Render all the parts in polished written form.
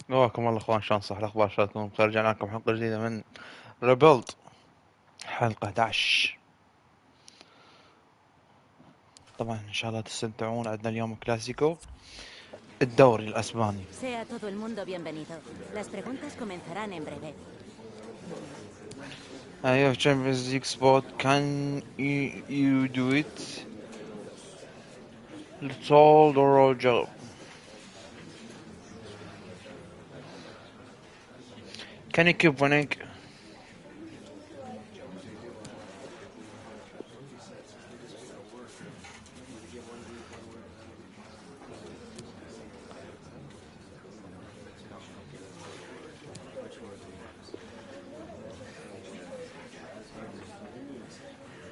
قواكم الله اخوان، شلون صح الاخبار؟ شلونكم بخير؟ رجعنا لكم حلقه جديده من ريبيلد، حلقه 11. طبعا ان شاء الله تستمتعون. عندنا اليوم كلاسيكو الدوري الاسباني. Sea todo el mundo bienvenido. Las preguntas comenzarán en breve. ايوه تشامبيونز ليج سبوت. كان يو دو ات لتولد اور جوب. Can you keep winning?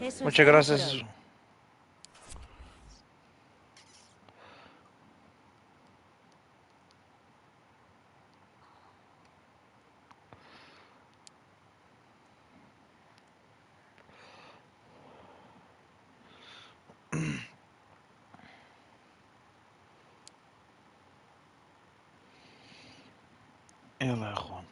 Eso es Muchas todo por gracias. hoy. يلا يا اخوان.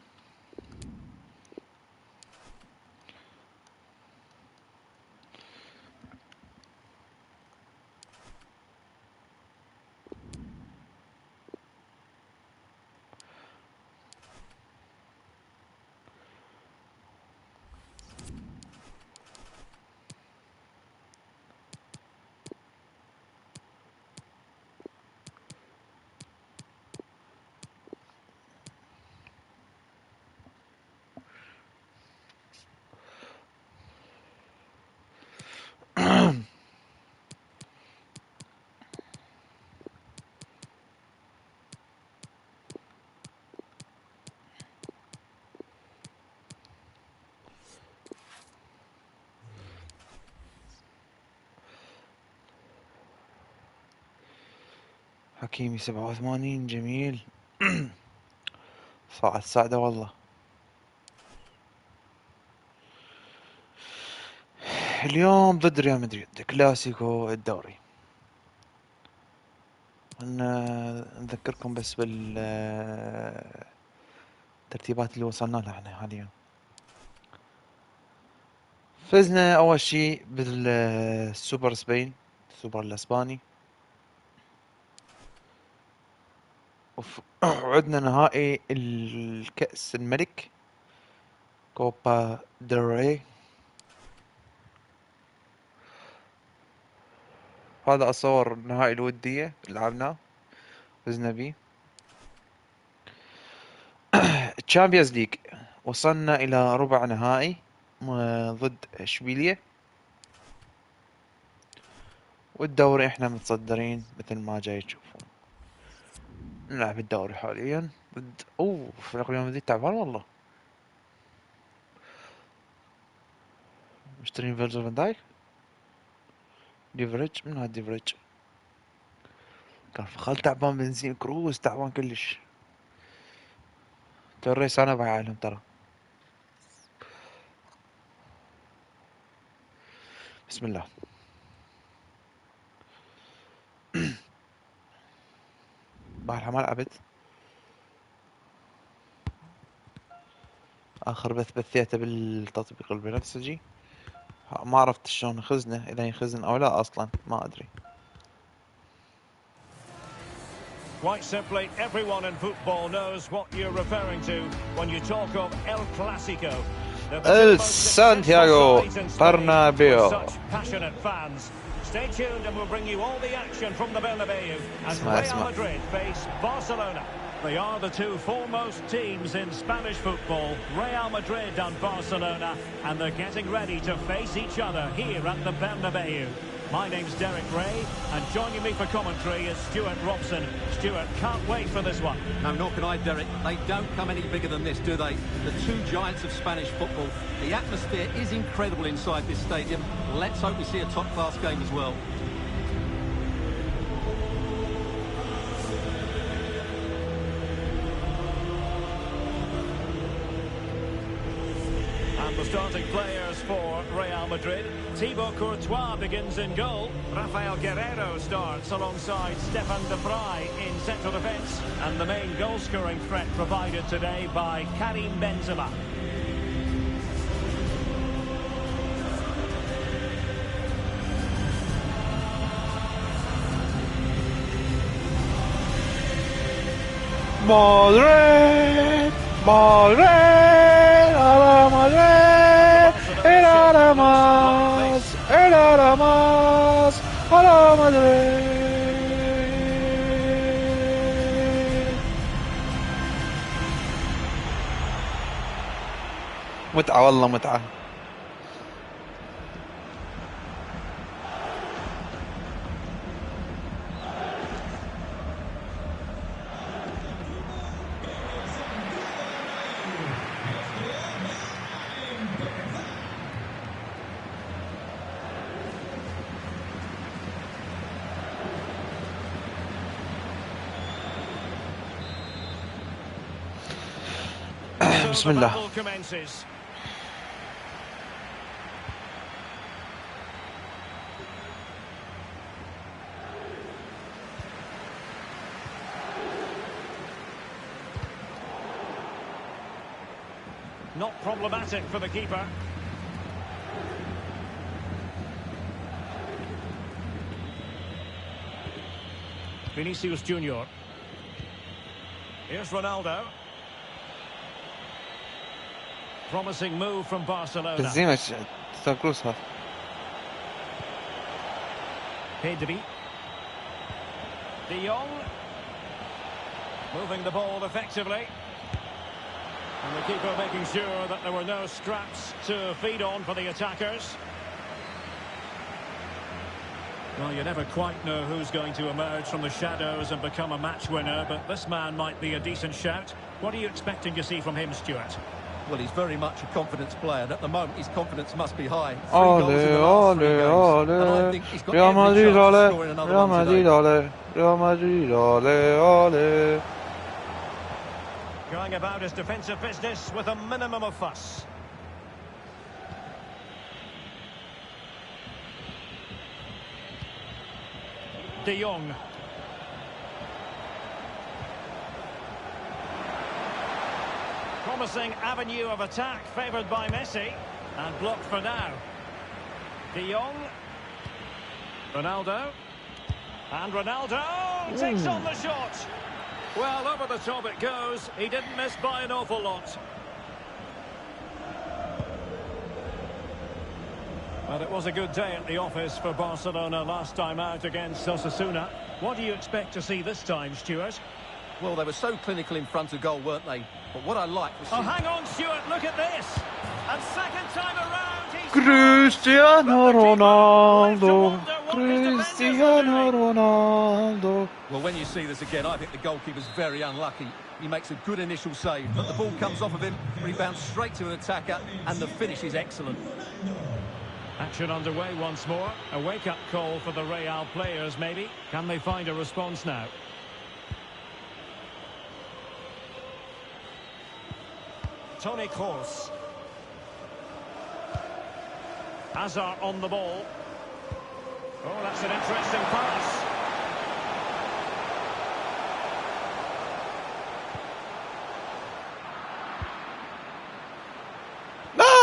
حكيمي 87 جميل. صاع السعدة والله. اليوم ضد ريال مدريد كلاسيكو الدوري. نذكركم بس بالترتيبات اللي وصلنا لها احنا حاليا. فزنا اول شيء بالسوبر سبين، السوبر الاسباني. وعدنا نهائي الكأس الملك، كوبا ديل ري. هذا اصور النهائي الودية اللي لعبناه، فزنا بيه. تشامبيونز ليج وصلنا الى ربع نهائي ضد اشبيلية. والدوري احنا متصدرين مثل ما جاي تشوفون. نلعب الدوري حاليا ضد فريق ريال مدريد تعبان والله. مشترين فيرجيل فان دايك. ديفريج، من هاد ديفريج؟ كارفخال تعبان، بنزين كروز تعبان كلش. توريس انا بعالم ترى. بسم الله. بارحة ما لعبت. اخر بث بثيته بالتطبيق البنفسجي. ما عرفت شلون يخزنه، اذا يخزن او لا اصلا ما ادري. Quite simply, everyone in football knows what you're referring to when you talk of El Clasico. They're the two most Santiago successful sides in Spain with Bernabéu. such passionate fans. Stay tuned and we'll bring you all the action from the Bernabeu as Real اسمع. Madrid face Barcelona. They are the two foremost teams in Spanish football, Real Madrid and Barcelona, and they're getting ready to face each other here at the Bernabeu. My name's Derek Ray, and joining me for commentary is Stuart Robson. Stuart, can't wait for this one. No, nor can I, Derek. They don't come any bigger than this, do they? The two giants of Spanish football. The atmosphere is incredible inside this stadium. Let's hope we see a top-class game as well. And The starting players for Real Madrid. Thibaut Courtois begins in goal. Rafael Guerreiro starts alongside Stefan de Vrij in central defence. And the main goal-scoring threat provided today by Karim Benzema. Madrid, Madrid, a la Madrid, nada más, nada más, a la Madrid. متعة والله متعة. بسم الله. Not problematic for the keeper. Vinicius Junior. Here's Ronaldo. Promising move from Barcelona. بنزيما تاكلوسها. Pedri. De Jong. Moving the ball effectively. And the keeper making sure that there were no scraps to feed on for the attackers. Well, you never quite know who's going to emerge from the shadows and become a match winner, but this man might be a decent shout. What are you expecting to see from him, Stuart? Well, he's very much a confidence player, and at the moment his confidence must be high. Ole, Real Madrid, ole, Real Madrid, ole, Real Madrid, ole, ole. Going about his defensive business with a minimum of fuss. De Jong. Promising avenue of attack favoured by Messi. And blocked for now. De Jong. Ronaldo. And Ronaldo takes on the shot. Well, over the top it goes. He didn't miss by an awful lot. Well, it was a good day at the office for Barcelona last time out against Osasuna. What do you expect to see this time, Stuart? Well, they were so clinical in front of goal, weren't they? But what I liked was... Oh, hang on, Stuart, look at this! And second time around, he's... Cristiano Ronaldo, Cristiano Ronaldo. Well, when you see this again, I think the goalkeeper's very unlucky. He makes a good initial save, but the ball comes off of him, rebounds straight to an attacker, and the finish is excellent. Action underway once more. A wake-up call for the Real players, maybe. Can they find a response now? Toni Kroos. Hazard on the ball. Oh, that's an interesting pass.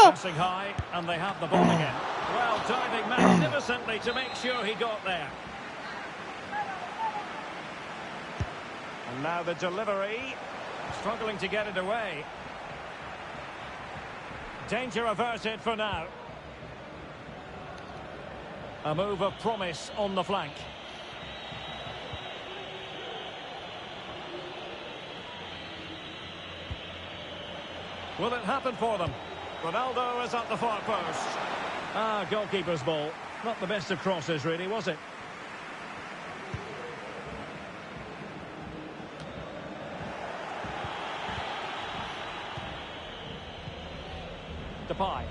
Passing high, and they have the ball again. Well, diving magnificently to make sure he got there. And now the delivery. Struggling to get it away. Danger averted for now. A move of promise on the flank. Will it happen for them? Ronaldo is at the far post. Ah, goalkeeper's ball. Not the best of crosses, really, was it? Depay.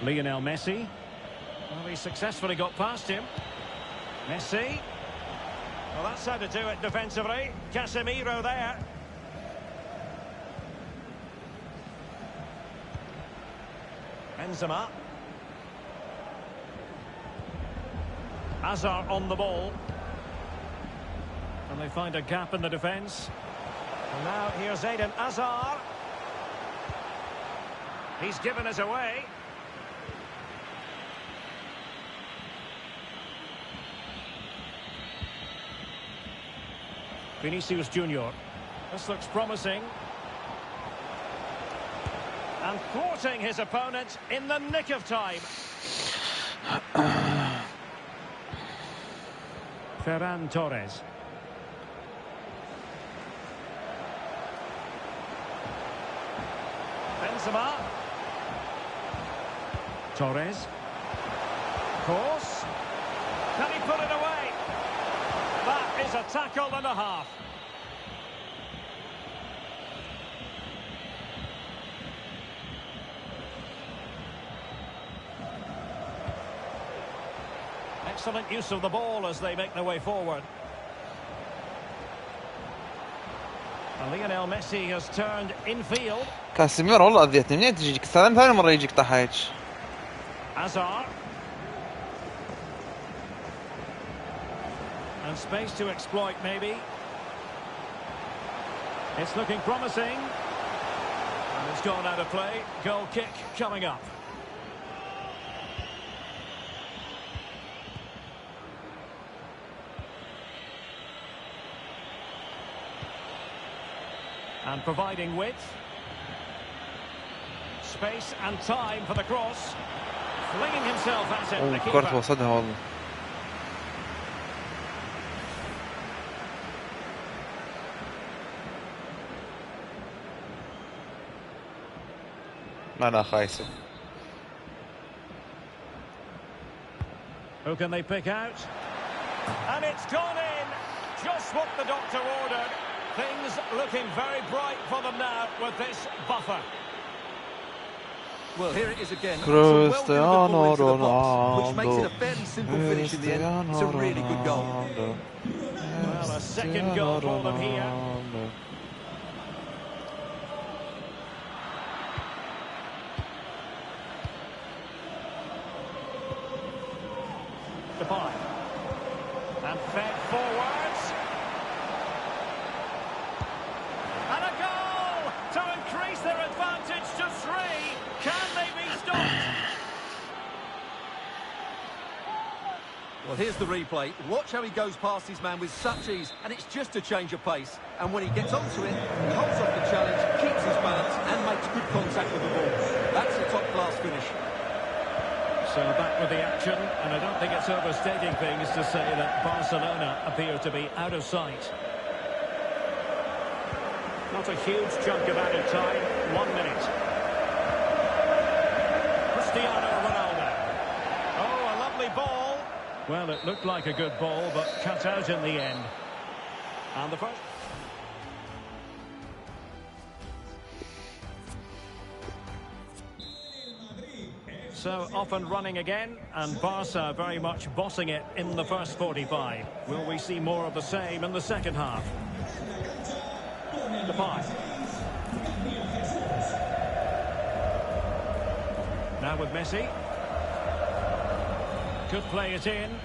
Lionel Messi. Well, he successfully got past him. Messi. Well, that's how to do it defensively. Casemiro there. Benzema. Hazard on the ball. And they find a gap in the defence. And now here's Eden Hazard. He's given us away. Vinicius Junior. This looks promising. And thwarting his opponent in the nick of time. Ferran Torres. Benzema. Torres. Course. Can he put it away? That is a tackle and a half. Excellent use of the ball as they make their way forward. And Lionel Messi has turned infield. كاسيميرو والله اذيتني. منين تجيك؟ ثاني مرة يجيك طاحة هيك. Hazard. And space to exploit, maybe. It's looking promising. And it's gone out of play. Goal kick coming up. And providing width. Space and time for the cross. Flinging himself at it. The كرة keeper. وصدها والله. أنا خايسة. Who can they pick out? And it's gone in. Just what the doctor ordered. Things looking very bright for them now with this buffer. Well, here it is again. Cristiano It's a well-delivered ball into the box, which makes it a Ronaldo. fairly simple finish in the end. It's a really good goal. Well, a second goal for them here. Depay. And fed forwards. And a goal to increase their advantage to 3. Can they be stopped? Well, here's the replay. Watch how he goes past his man with such ease, and it's just a change of pace. And when he gets onto it, he holds off the challenge, keeps his balance, and makes good contact with the ball. That's a top-class finish. So back with the action, and I don't think it's overstating things to say that Barcelona appear to be out of sight. Not a huge chunk of added time, 1 minute. Cristiano Ronaldo. Oh, a lovely ball. Well, it looked like a good ball, but cut out in the end. And the first... So off and running again, and Barca very much bossing it in the first 45. Will we see more of the same in the second half? Depay. Now with Messi. Could play it in.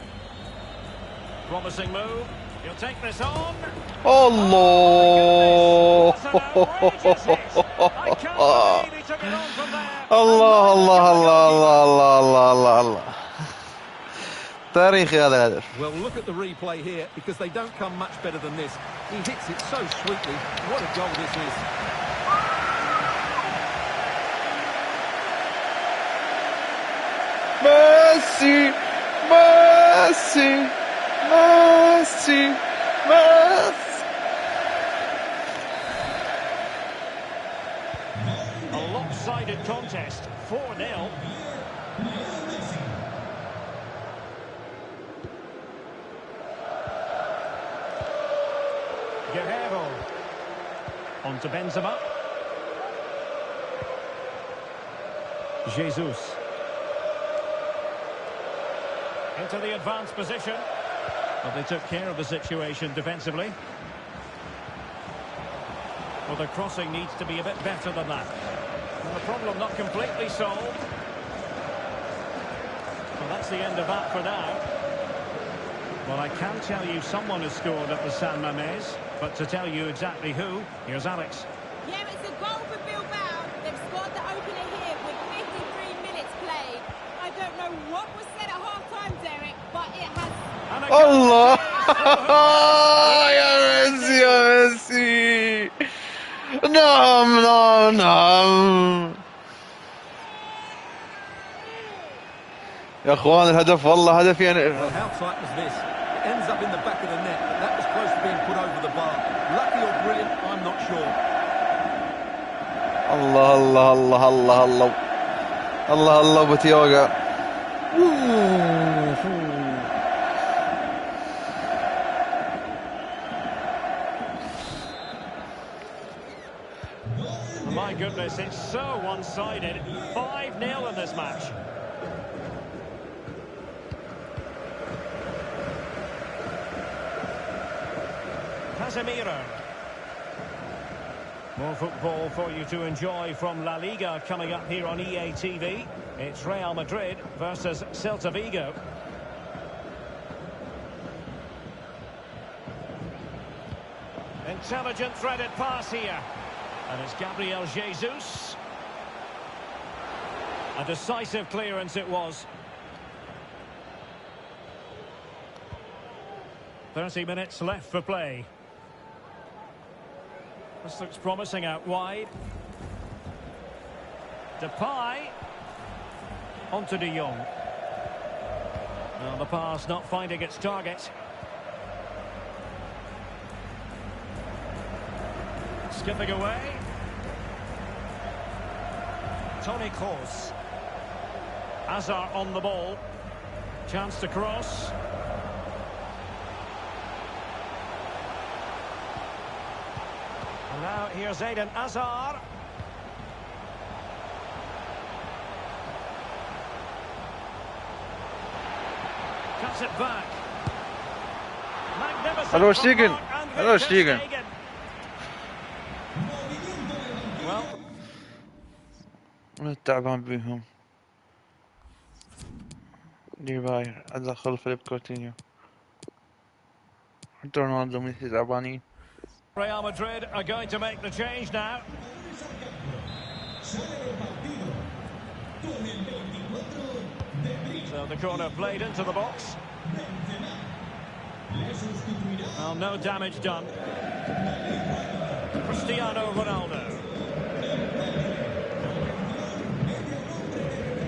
Promising move. He'll take this on. الله. What an outrageous hit. I can't believe he took it on from there. الله الله الله الله الله الله الله. تاريخي هذا الهدف. Well, look at the replay here, because they don't come much better than this. He hits it so sweetly. What a goal this is. ميسي ميسي ميسي ميسي. A lopsided contest, 4-0. Guerrero. On to Benzema. Jesus. Into the advanced position. But they took care of the situation defensively. Well, the crossing needs to be a bit better than that. And the problem not completely solved. the end of that for now. Well, I can tell you someone has scored at the San Mamés, but to tell you exactly who, here's Alex. Yeah, it's a goal for Bilbao. They've scored the opener here with 53 minutes played. I don't know what was said at half-time, Derek, but it has... الله يا ميسي يا ميسي. نعم نعم نعم يا اخوان، الهدف والله هدف يعني. Well, how tight was this? It ends up in the back of the net, but that was close to being put over the bar. Lucky or brilliant, I'm not sure. الله الله الله الله الله الله الله بوتيوغا. My goodness, it's so one-sided. 5-0 in this match. Casemiro. More football for you to enjoy from La Liga coming up here on EA TV. It's Real Madrid versus Celta Vigo. Intelligent threaded pass here. And it's Gabriel Jesus. A decisive clearance it was. 30 minutes left for play. This looks promising out wide. Depay. Onto De Jong. Well, the pass not finding its target. Skipping away. Toni Kroos. Hazard on the ball. Chance to cross. And now here's Eden Hazard. Cuts it back. Magnificent. Hello, Stegen. Hello, Stegen. Well, أنا تعبان بيهم. ديباي أدخل فيليب كوتينيو. حتى رونالدو ميسي تعبانين. Real Madrid are going to make the change now. So the corner played into the box. Well, no damage done. Cristiano Ronaldo.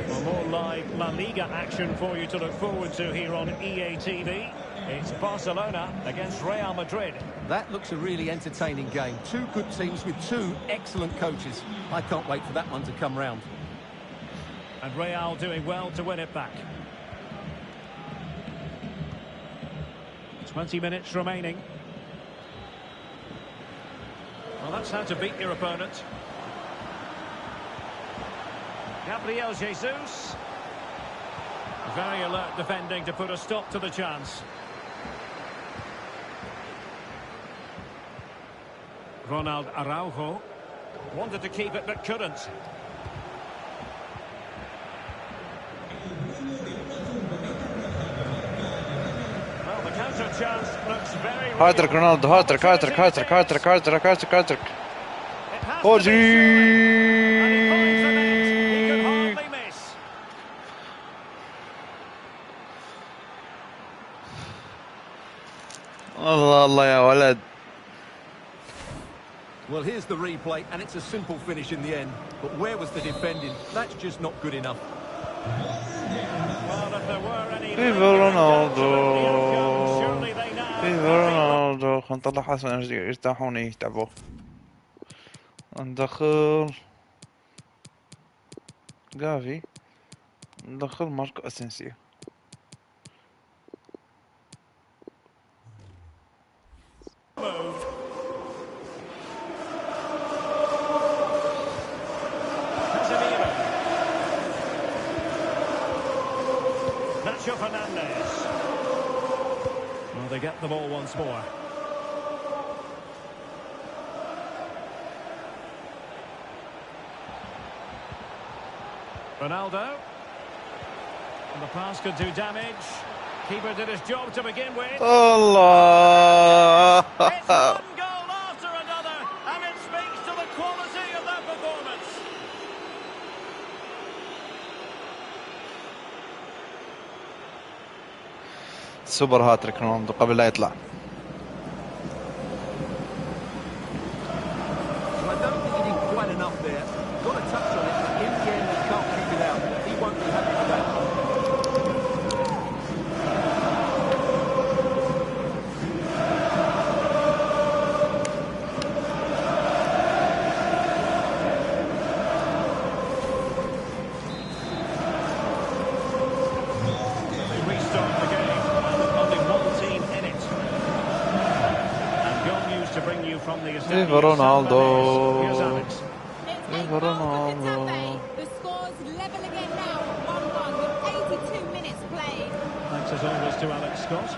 Well, more live La Liga action for you to look forward to here on EA TV. It's Barcelona against Real Madrid. That looks a really entertaining game. Two good teams with two excellent coaches. I can't wait for that one to come round. And Real doing well to win it back. 20 minutes remaining. Well, that's how to beat your opponent. Gabriel Jesus. Very alert defending to put a stop to the chance. Ronald Araujo wanted to keep it but couldn't. Well, the counter chance looks very real. هاتريك رونالدو، هاتريك هاتريك هاتريك هاتريك هاتريك هاتريك هاتريك. It has to be أوجي. and he finds the net. He could hardly miss. الله الله يا ولد. Well, here's the replay, and it's a simple finish in the end. But where was the defending? That's just not good enough. Well, if there were any فيفا رونالدو. surely they now فيفا رونالدو. خلينا نطلع حسن يرتاحون يتعبوا. ندخل جافي، ندخل ماركو اسينسيو. moved. Casemiro. Nacho Fernandez. Well, they get the ball once more. Ronaldo. And the pass could do damage. Keeper did his job to begin with. الله. It's one goal after another, and it speaks to the quality of their performance. سوبر هاتريك رونالدو قبل لا يطلع. So I don't think he did quite enough there. Got a touch on it, but in the end he can't keep it out. He won't be happy with that. They restart the game, and with only one team in it. And goal news to bring you from the Estadio Viva Ronaldo. San Mamés. Here's Alex. It's a Viva goal for Ronaldo. Getafe. The score's level again now, 1-1 with 82 minutes played. Thanks as always to Alex Scott.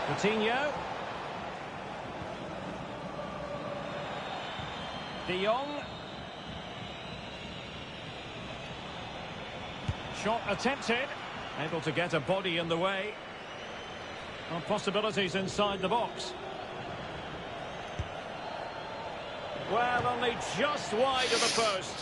Coutinho. De Jong. Shot attempted. Able to get a body in the way. Well, possibilities inside the box. Well, only just wide of the post.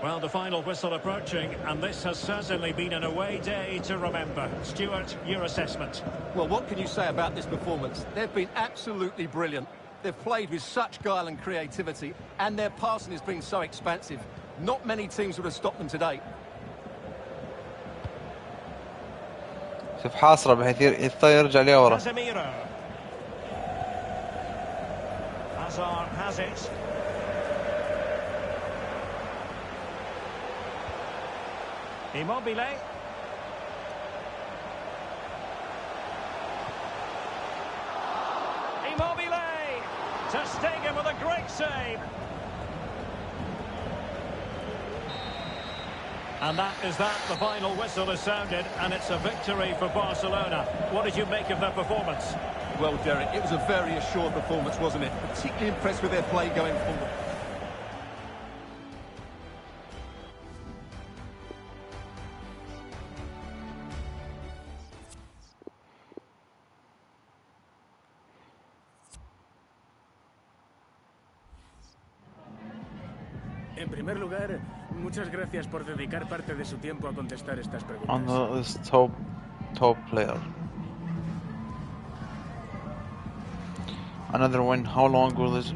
Well, the final whistle approaching, and this has certainly been an away day to remember. Stuart, your assessment. Well, what can you say about this performance? They've been absolutely brilliant. They've played with such guile and creativity, and their passing has been so expansive. Not many teams would have stopped them today. شوف حاصرة بحيث يرجع ليه ورا. Casemiro. Hazard has it. Immobile. Immobile! Ter Stegen with a great save. And that is that. The final whistle is sounded, and it's a victory for Barcelona. What did you make of their performance? Well, Derek, it was a very assured performance, wasn't it? Particularly impressed with their play going forward. En primer lugar, muchas gracias por dedicar parte de su tiempo a contestar estas preguntas. On this top player. Another win. How long will this?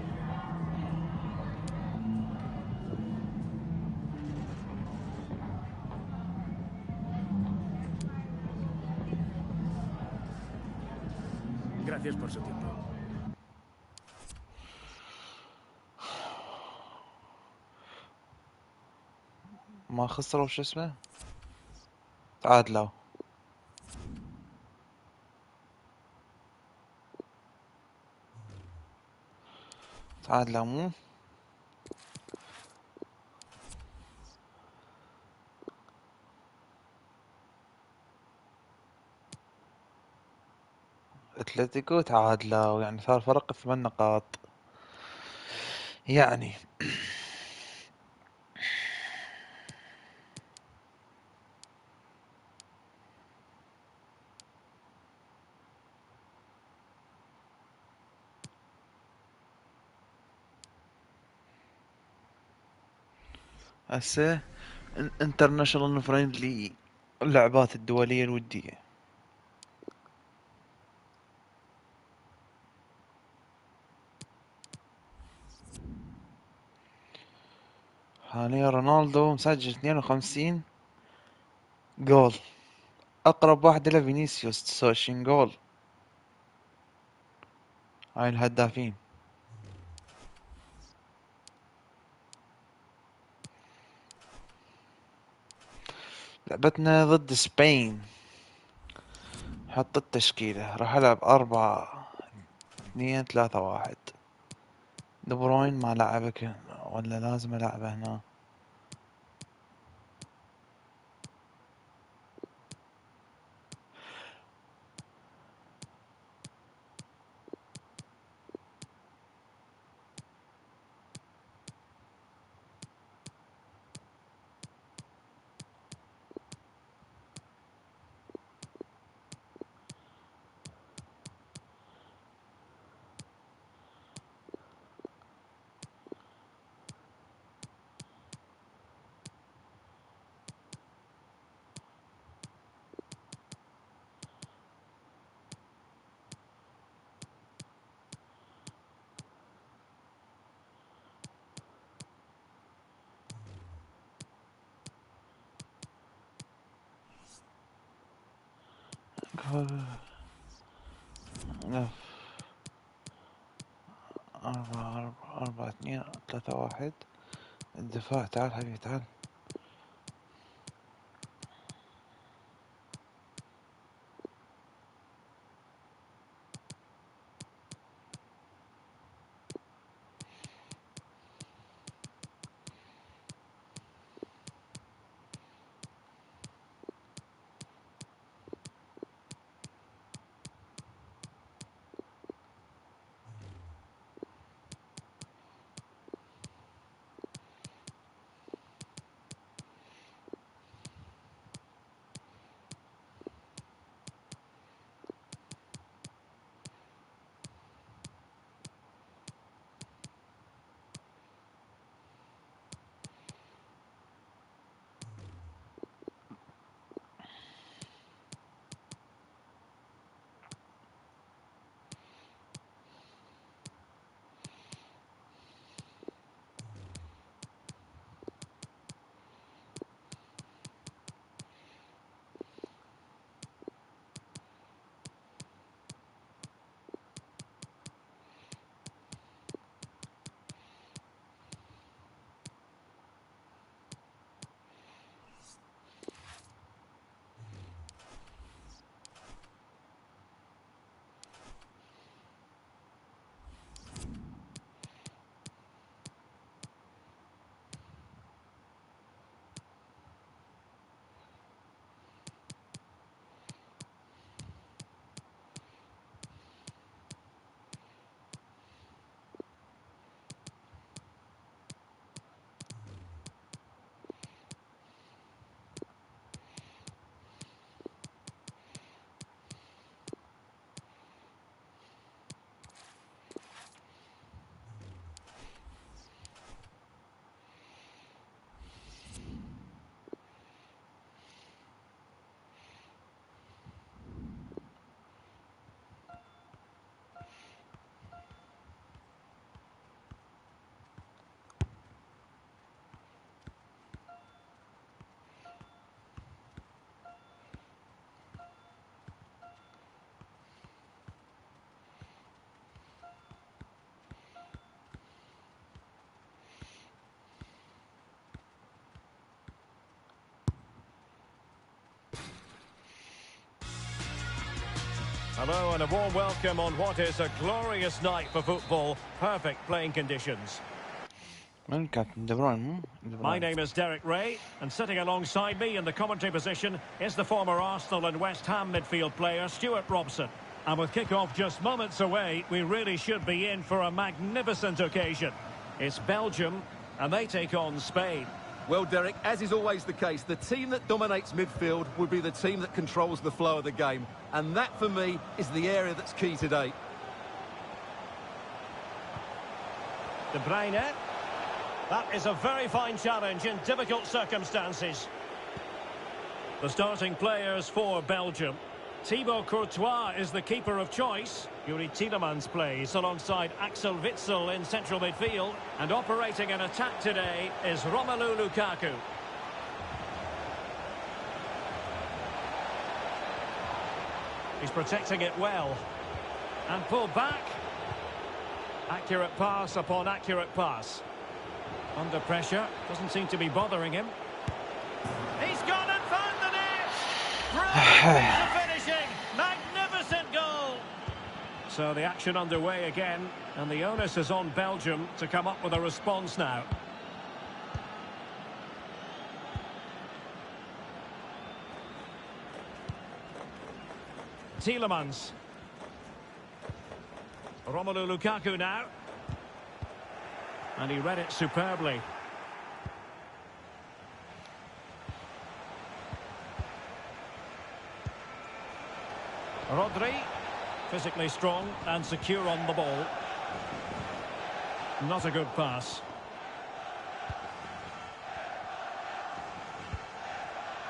Gracias por su tiempo. ما خسروا شو اسمه؟ تعادلوا. تعادلوا مو؟ اتلتيكو تعادلوا، يعني صار فرق 8 نقاط. يعني هسه انترناشونال فريندلي، اللعبات الدولية الودية. حاليا رونالدو مسجل 52 جول، اقرب واحد له فينيسيوس 29 جول. هاي الهدافين. لعبتنا ضد سبين. حط التشكيلة، راح العب 4-2-3-1. دي بروين ما لعبك ولا لازم العبه هنا؟ لا. 4-2-3-1. الدفاع، تعال حبيبي تعال. Hello and a warm welcome on what is a glorious night for football. Perfect playing conditions. من كابتن دي بروين؟ My name is Derek Ray, and sitting alongside me in the commentary position is the former Arsenal and West Ham midfield player Stuart Robson. And with kick-off just moments away, we really should be in for a magnificent occasion. It's Belgium, and they take on Spain. Well, Derek, as is always the case, the team that dominates midfield would be the team that controls the flow of the game. And that, for me, is the area that's key today. De Bruyne. That is a very fine challenge in difficult circumstances. The starting players for Belgium. Thibaut Courtois is the keeper of choice. Yuri Tielemans plays alongside Axel Witsel in central midfield. And operating an attack today is Romelu Lukaku. He's protecting it well. And pulled back. Accurate pass upon accurate pass. Under pressure, doesn't seem to be bothering him. He's gone and found the net! Brilliant the finishing! Magnificent goal! So the action underway again, and the onus is on Belgium to come up with a response now. Tielemans. Romelu Lukaku now. And he read it superbly. Rodri, physically strong and secure on the ball. Not a good pass.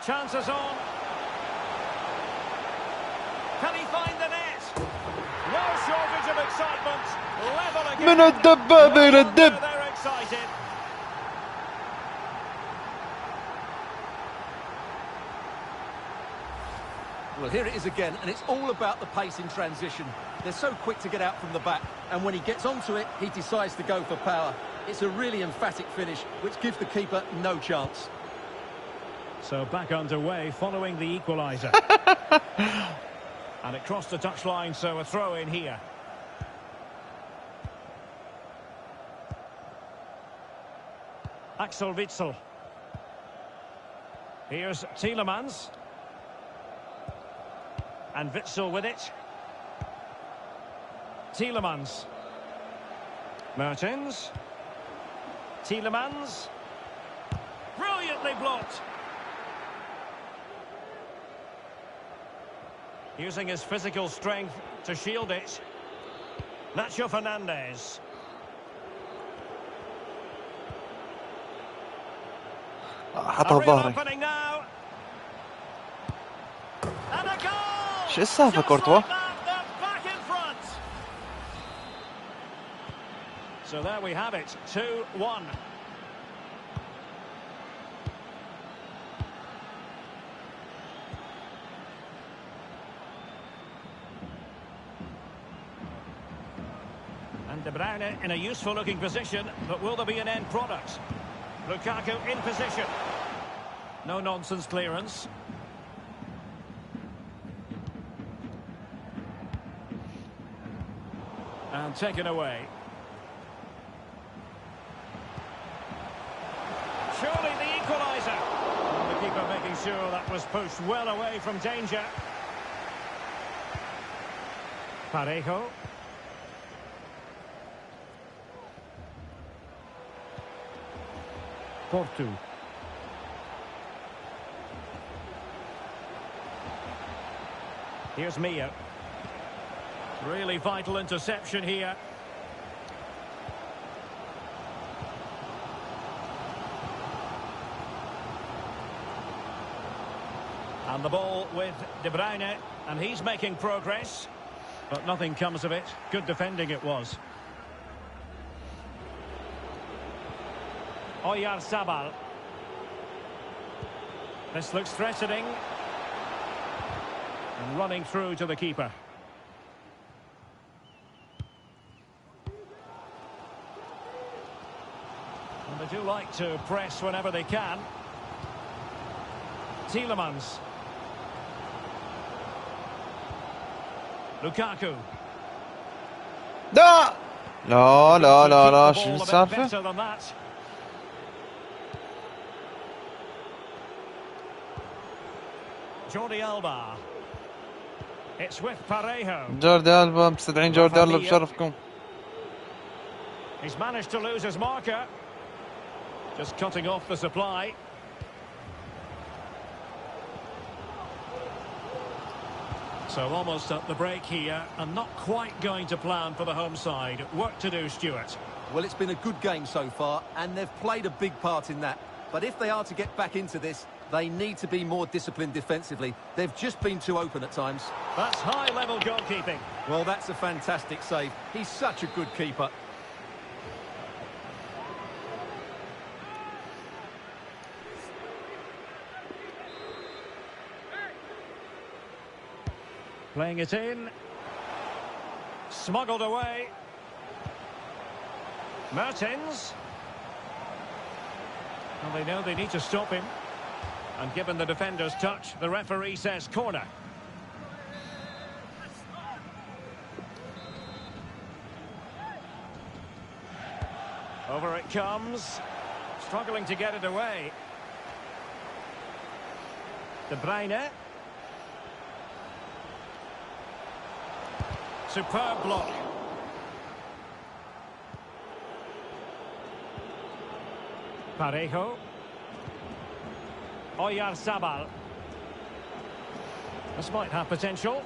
Chances on. Can he find the net? No shortage of excitement. Level again. من الدبابة إلى الدب. They're excited. Well, here it is again, and it's all about the pace in transition. They're so quick to get out from the back, and when he gets onto it, he decides to go for power. It's a really emphatic finish, which gives the keeper no chance. So back underway following the equaliser. And it crossed the touchline, so a throw in here. Axel Witsel. Here's Tielemans. And Witsel with it. Tielemans. Mertens. Tielemans. Brilliantly blocked. Using his physical strength to shield it. Nacho Fernandez. حطها بظهري. شو السالفة كورتوا؟ So there we have it, 2-1. And De Bruyne in a useful looking position, but will there be an end product? Lukaku in position. No nonsense clearance. And taken away. Surely the equaliser. And the keeper making sure that was pushed well away from danger. Parejo. Porto. Here's Mia. Really vital interception here. And the ball with De Bruyne, and he's making progress, but nothing comes of it. Good defending it was. Oyarzabal. This looks threatening. And running through to the keeper. And they do like to press whenever they can. Tielemans. Lukaku. لا لا لا لا لا شو السالفة؟ Better than that. Jordi Alba. It's with Parejo. جوردي ألبا مستدعين جوردي ألبا بشرفكم. He's managed to lose his marker. Just cutting off the supply. So almost at the break here, and not quite going to plan for the home side. Work to do, Stuart. Well, it's been a good game so far, and they've played a big part in that. But if they are to get back into this, they need to be more disciplined defensively. They've just been too open at times. That's high-level goalkeeping. Well, that's a fantastic save. He's such a good keeper. Playing it in. Smuggled away. Mertens. Well, they know they need to stop him. And given the defender's touch, the referee says corner. Over it comes. Struggling to get it away. De Bruyne. Superb block. Parejo. Oyarzabal. This might have potential.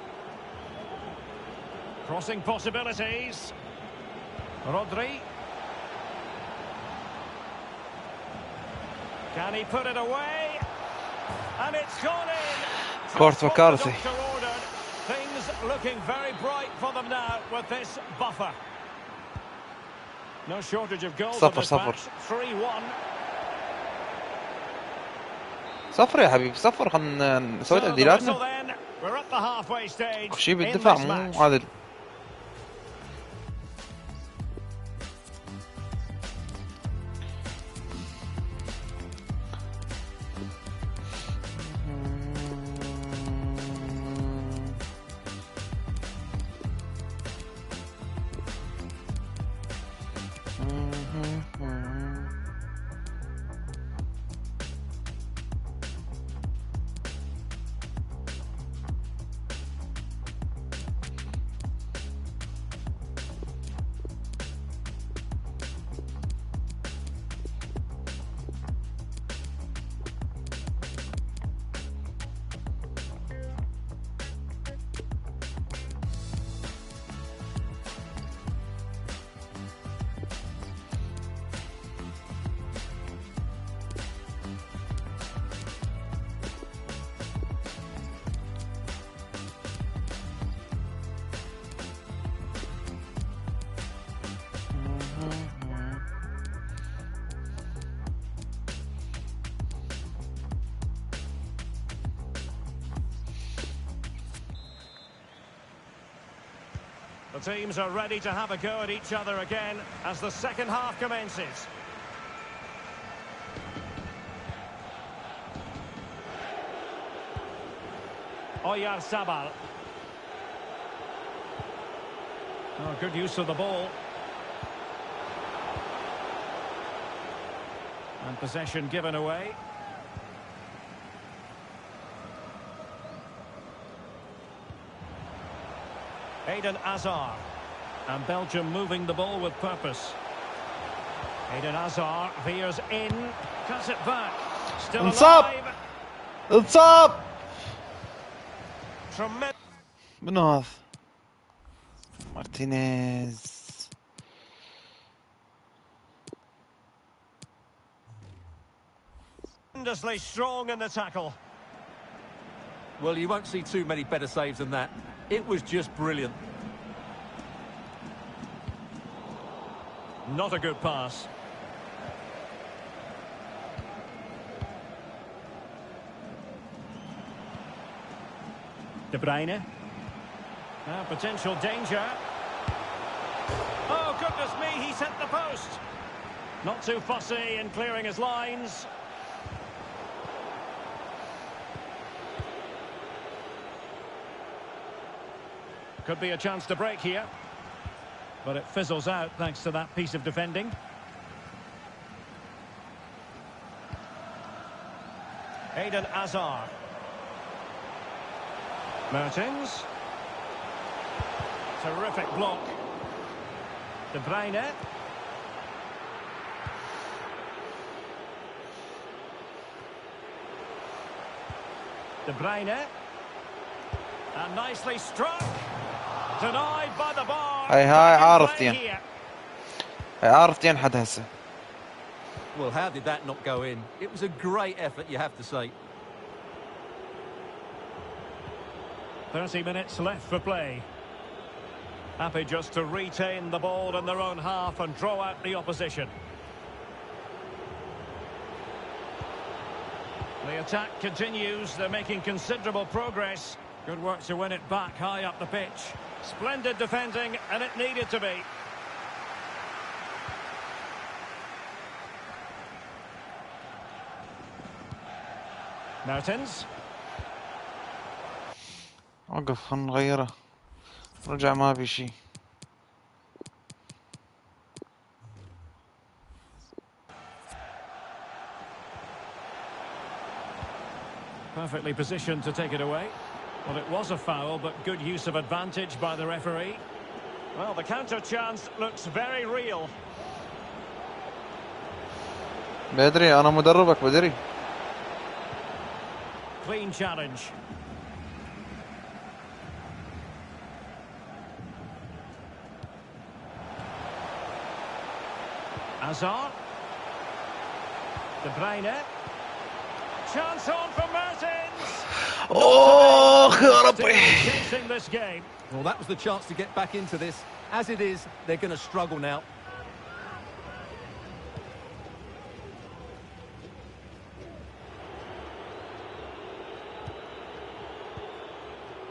Crossing possibilities. Rodri. Can he put it away? And it's gone in. Court McCarthy. Things looking very bright for them now with this buffer. No shortage of goals in this match. 3-1. صفر يا حبيبي صفر خلنا نسوي So the تبديلاتنا. whistle then, We're at the halfway stage شي in بالدفاع this مو match. عادل. The teams are ready to have a go at each other again as the second half commences. Oyarzabal. Oh, good use of the ball. And possession given away. Eden Hazard. And Belgium moving the ball with purpose. Eden Hazard veers in, cuts it back. Still انصاب alive. انصاب Tremendous. منو هذا؟ مارتينيز. Tremendously strong in the tackle. Well, you won't see too many better saves than that. It was just brilliant. Not a good pass. De Bruyne. Potential danger. Oh, goodness me, he's hit the post. Not too fussy in clearing his lines. Could be a chance to break here. But it fizzles out thanks to that piece of defending. Eden Hazard. Mertens. Terrific block. De Bruyne. De Bruyne. And nicely struck. Denied by the bar. هاي عارفتين. هاي عارفتين حد هسه. Well, how did that not go in? It was a great effort, you have to say. 30 minutes left for play. Happy just to retain the ball in their own half and draw out the opposition. The attack continues. They're making considerable progress. Good work to win it back high up the pitch. Splendid defending, and it needed to be. Mertens. وقف خلنا نغيره. رجع ما في شيء. Perfectly positioned to take it away. Well, it was a foul, but good use of advantage by the referee. Well, the counter chance looks very real. بدري أنا مدربك بدري. Clean challenge. Hazard. De Bruyne. Chance on for Mertens. أوه يا ربي. Chasing this game. Well, that was the chance to get back into this. As it is, they're going to struggle now.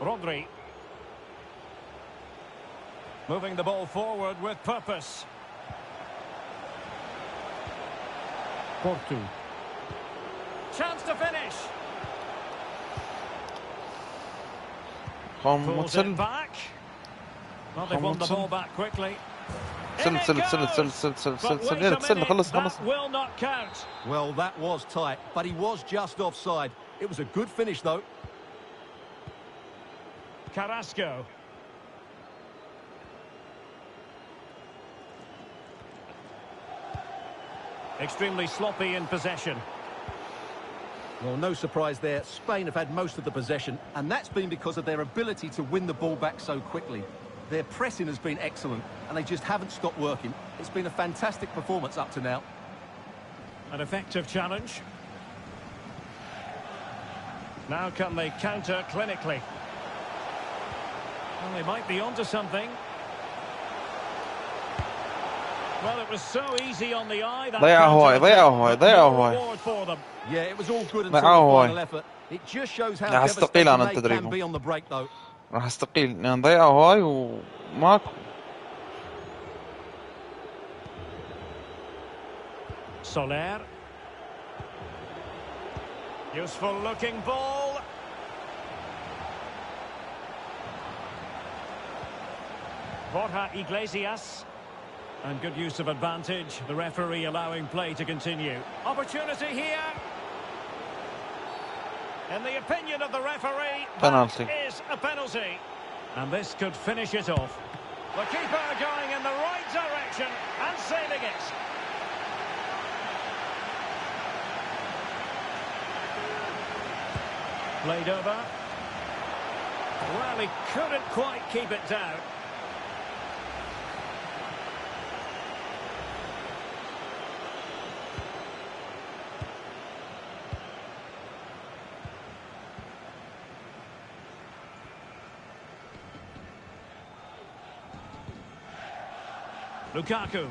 Rodri. Moving the ball forward with purpose. Porto. Chance to finish. Pulls it back. Well, they've won the ball back quickly. In it goes. But wait a minute, that will not count. Well, that was tight, but he was just offside. It was a good finish, though. Carrasco. Extremely sloppy in possession. Well, no surprise there. Spain have had most of the possession, and that's been because of their ability to win the ball back so quickly. Their pressing has been excellent, and they just haven't stopped working. It's been a fantastic performance up to now. An effective challenge. Now can they counter clinically? Well, they might be onto something. Well, it was so easy on the eye. That reward for them. Yeah, it was all good until the final effort. It just shows how devastating they can be on the break, though. راح استقيل لان ضيعوا هواي وماكو. Soler. Useful looking ball. Borja Iglesias. And good use of advantage. The referee allowing play to continue. Opportunity here. In the opinion of the referee, penalty. That is a penalty. And this could finish it off. The keeper going in the right direction and saving it. Played over. Well, he couldn't quite keep it down. Lukaku.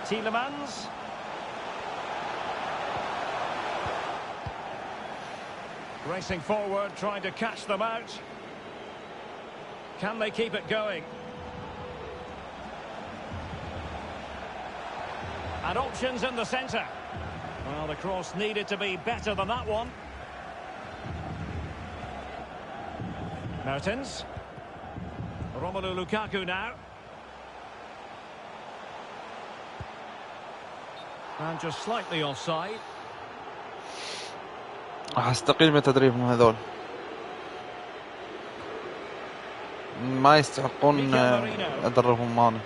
Tielemans. Racing forward, trying to catch them out. Can they keep it going? And options in the centre. Well, the cross needed to be better than that one. Mertens. Romelu Lukaku now. And just slightly offside. راح استقيل من تدريبهم هذول. ما يستحقون ادربهم معنا.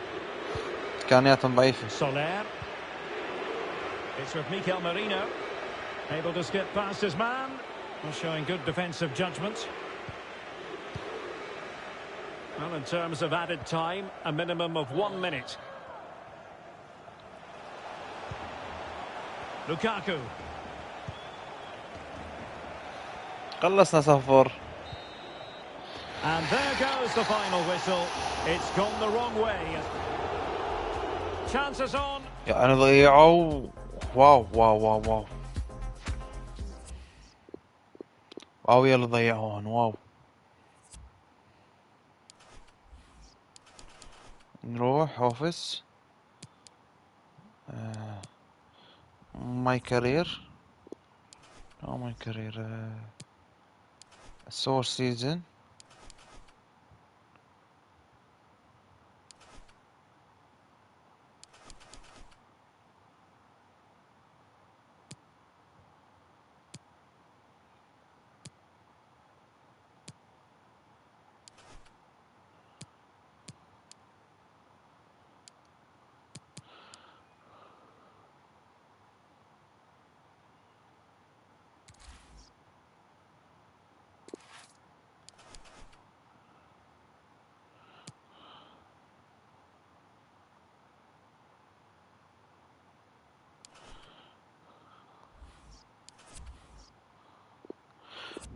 امكانياتهم ضعيفة. Soler. It's with Mikel Merino. Able to skip past his man. Showing good defensive judgment. Well, in terms of added time, a minimum of 1 minute. Lukaku. خلصنا صفر. And there goes the final whistle. It's gone the wrong way. Chances on. يعني ضيعوا. واو واو واو واو. واو يلا ضيعوهن واو. نروح اوفيس. ماي كارير. او ماي كارير. سور سيزن.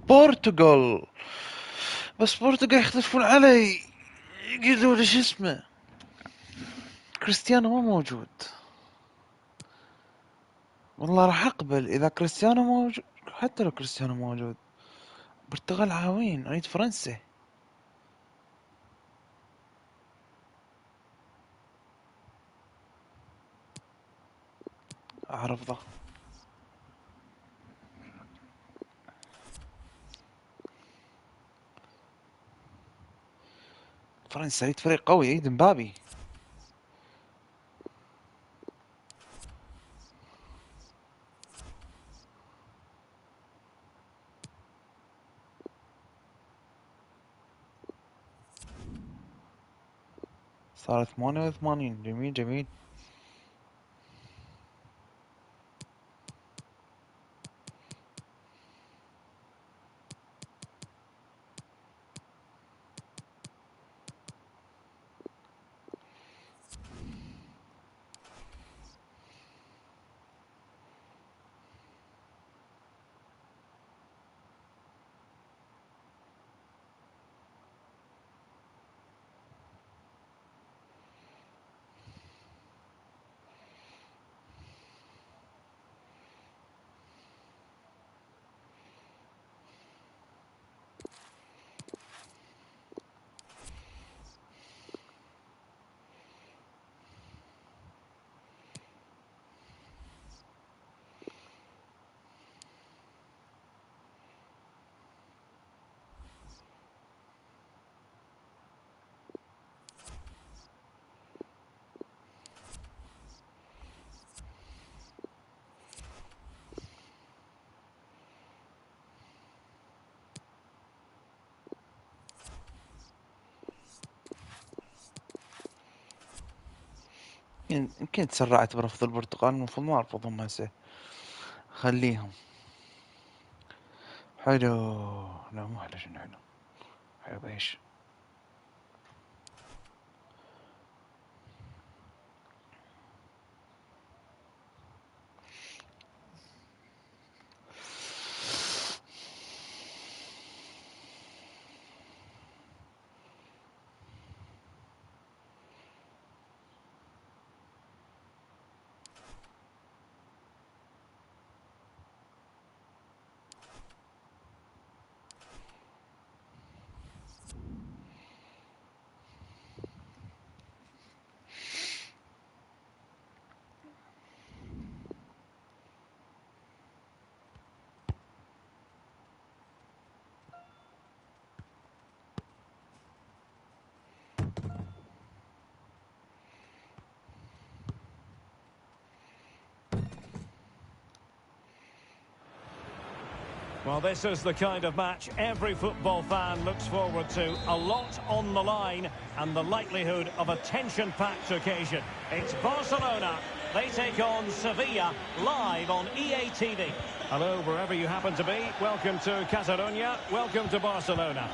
بورتغال. بس بورتغال يختلفون علي. يقولوا لي شو اسمه. كريستيانو ما موجود. والله راح اقبل اذا كريستيانو موجود. حتى لو كريستيانو موجود، البرتغال عاوين، اريد فرنسا. اعرفه. فرنسا اريد فريق قوي، اريد مبابي. صارت 88. جميل جميل. يمكن تسرعت برفض البرتقال، المفروض ما ارفضهم هسه، خليهم. حلو. لا مو حلو، شنو حلو؟ حلو بيش. Well, this is the kind of match every football fan looks forward to. A lot on the line and the likelihood of a tension-packed occasion. It's Barcelona. They take on Sevilla live on EA TV. Hello, wherever you happen to be. Welcome to Catalonia. Welcome to Barcelona.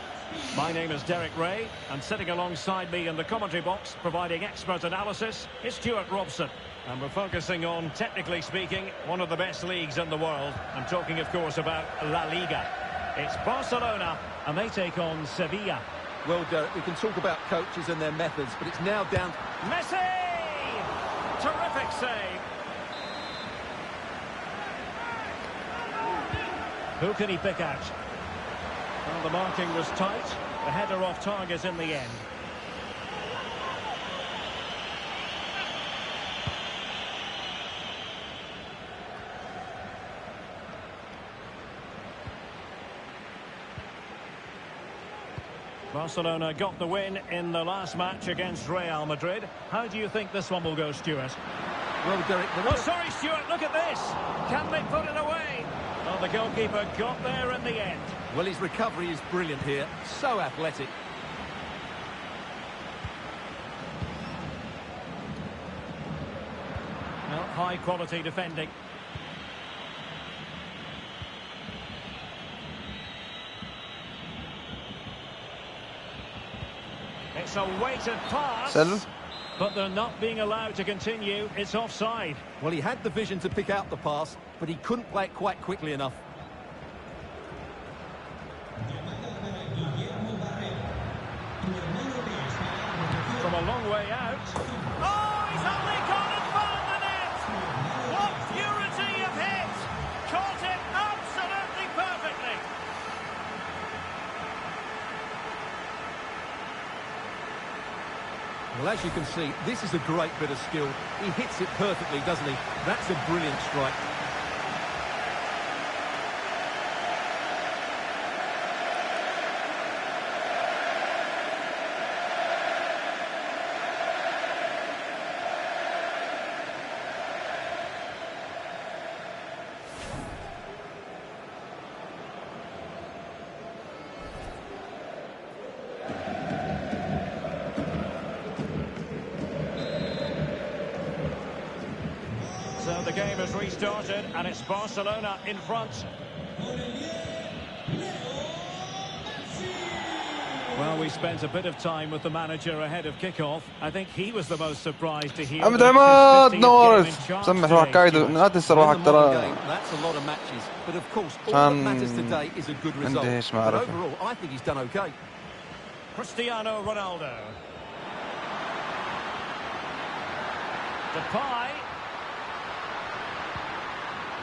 My name is Derek Ray, and sitting alongside me in the commentary box, providing expert analysis, is Stuart Robson. And we're focusing on, technically speaking, one of the best leagues in the world. I'm talking, of course, about La Liga. It's Barcelona, and they take on Sevilla. Well, Derek, we can talk about coaches and their methods, but it's now down... Messi! Terrific save. Who can he pick out? Well, the marking was tight. The header off target in the end. Barcelona got the win in the last match against Real Madrid. How do you think this one will go, Stuart? Well, Derek... Oh, sorry, Stuart, look at this. Can they put it away? Well, the goalkeeper got there in the end. Well, his recovery is brilliant here. So athletic. Well, high-quality defending. It's a weighted pass. سلم. But they're not being allowed to continue. It's offside. Well, he had the vision to pick out the pass, but he couldn't play it quite quickly enough. From a long way out. Oh, he's only gone and found the net! What purity of Well, as you can see, this is a great bit of skill. He hits it perfectly, doesn't he? That's a brilliant strike. So the game has restarted and it's Barcelona in front. Well, we spent a bit of time with the manager ahead of kick-off. I think he was the most surprised to hear عمد that عماد it's his 50th game in نورس charge سمح روحك today, قاعد Stuart. لا تنسى In the روحك modern ترى game, that's a lot of matches. But of course, all that matters today is a good result. عندي ايش But معرفة. overall, I think he's done okay. Cristiano Ronaldo. Depay.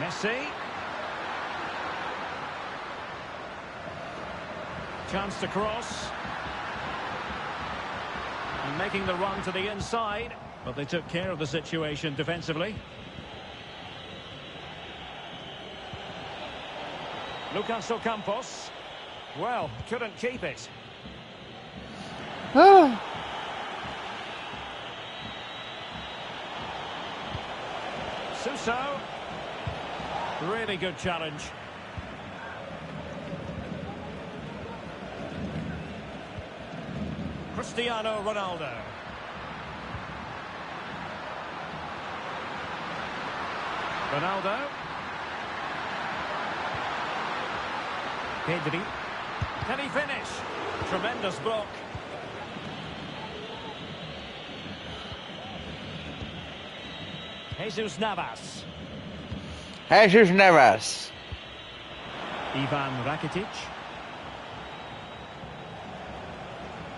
Messi. Chance to cross. And making the run to the inside. But they took care of the situation defensively. Lucas Ocampos. Well, couldn't keep it. Suso. Really good challenge. Cristiano Ronaldo. Ronaldo. Pedri. Can he finish? Tremendous block. Jesus Navas. Jesus Navas. Ivan Rakitic.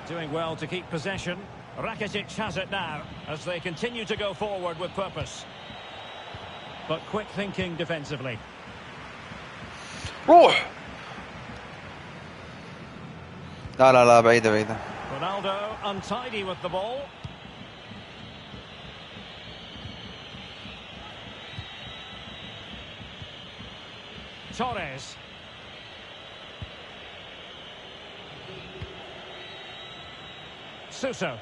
Doing well to keep possession. Rakitic has it now as they continue to go forward with purpose. But quick thinking defensively. روح لا لا لا بعيدة بعيدة. Ronaldo untidy with the ball. Torres. Suso.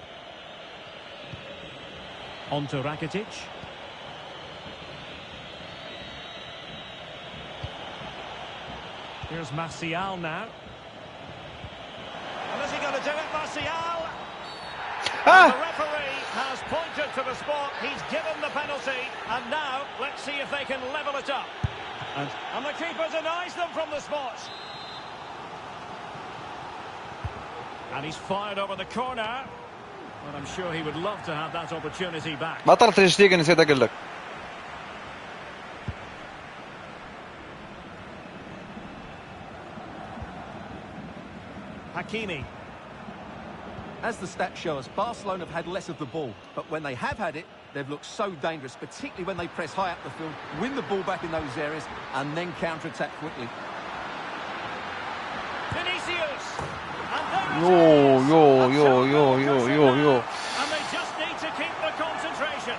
On to Rakitic. Here's Martial now. And is he going to do it, Martial? And the referee has pointed to the spot. He's given the penalty. And now, let's see if they can level it up. And the keeper denies them from the spot. And he's fired over the corner. But I'm sure he would love to have that opportunity back. ما طلعت الشتيقة نسيت أقول لك. Hakimi. As the stats show us, Barcelona have had less of the ball, but when they have had it, they've looked so dangerous, particularly when they press high up the field, win the ball back in those areas, and then counter-attack quickly. Vinicius. And there it Yo, is. yo, A yo, two-goal yo, yo, cushion yo, now, yo. And they just need to keep the concentration.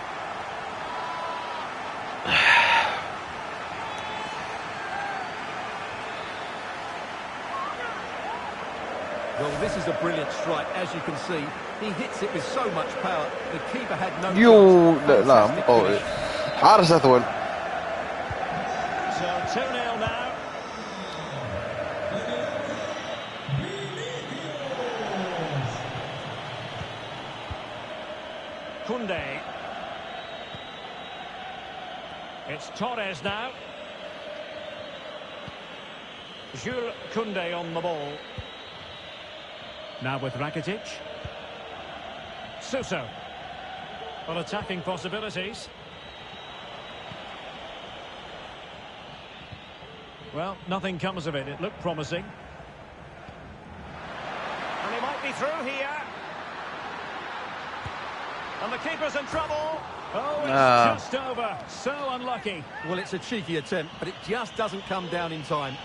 Well, this is a brilliant strike, as you can see. He hits it with so much power. The keeper had no يو chance. لا لا Fantastic قوي. finish. حارس أطول. So 2-0 now. Koundé. It's Torres now. Jules Koundé on the ball. Now with Rakitic. Suso. Well, attacking possibilities. Well, nothing comes of it. It looked promising. And he might be through here. And the keeper's in trouble. Oh, it's just over. So unlucky. Well, it's a cheeky attempt, but it just doesn't come down in time.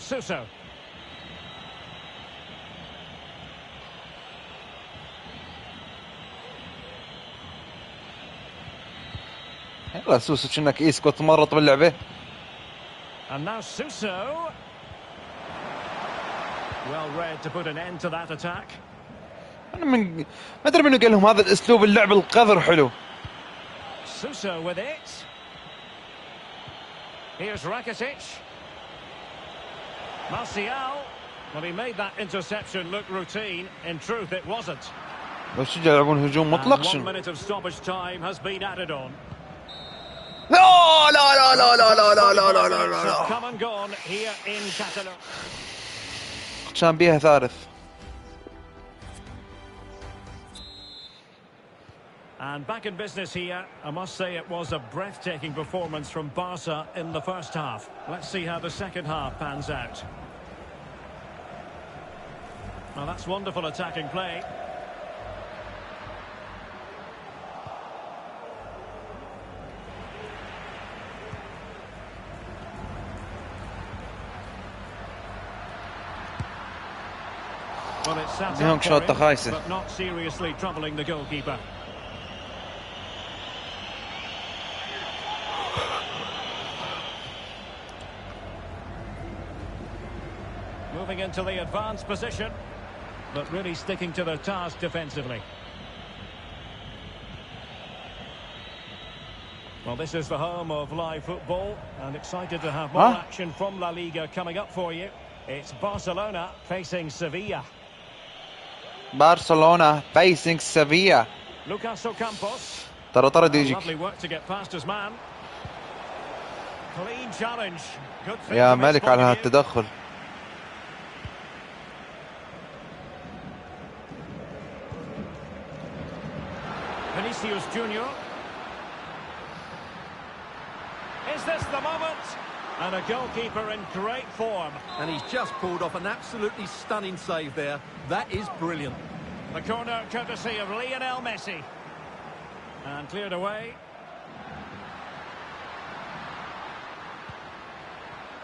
Suso. يلا سوسو كأنك اسكت مرط باللعبة. And now Suso. Well read to put an end to that attack. أنا ما أدري منو قال لهم هذا الأسلوب اللعب القذر حلو. Suso with it. Here's Rakitic. Martial. Well, he made that interception look routine. In truth, it wasn't. بس يلعبون هجوم مطلق And 1 شنو؟ minute of stoppage time has been added on. لا لا لا لا لا لا لا لا لا لا لا لا. Come and gone here in Catalonia. كان بيها ثالث. And back in business here, I must say it was a breathtaking performance from Barca in the first half. Let's see how the second half pans out. Well, that's wonderful attacking play. Well, it's sat ديونغ up for شوطة him, خايسة. but not seriously troubling the goalkeeper. Moving into the advanced position, but really sticking to their task defensively. Well, this is the home of live football, and excited to have more action from La Liga coming up for you. It's Barcelona facing Sevilla. Barcelona facing Sevilla. Lucas Ocampos. ترى يجيك. Lovely work to get past his man. Clean challenge. Good thing يا from his ملك point على of view. هالتدخل. Vinicius Junior. Is this the moment? And a goalkeeper in great form. And he's just pulled off an absolutely stunning save there. That is brilliant. The corner courtesy of Lionel Messi. And cleared away.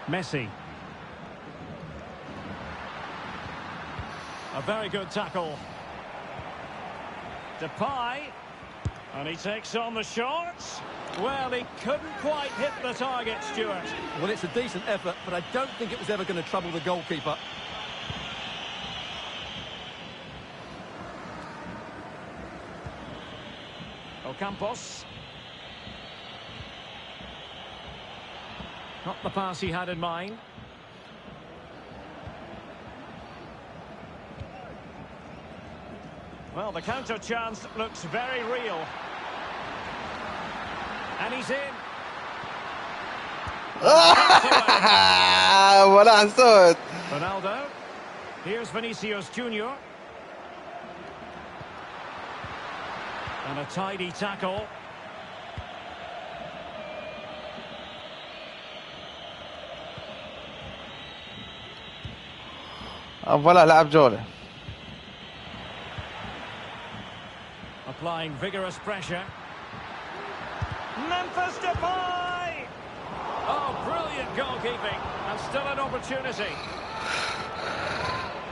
Messi. A very good tackle. Depay. And he takes on the shots. Well, he couldn't quite hit the target, Stuart. Well, it's a decent effort, but I don't think it was ever going to trouble the goalkeeper. Ocampos. Not the pass he had in mind. Well, the counter chance looks very real. And he's in. ولا حسيت. Ronaldo. Here's Vinicius Junior. And a tidy tackle. ولا لعب جولة. Applying vigorous pressure. Memphis Depay! Oh, brilliant goalkeeping. And still an opportunity.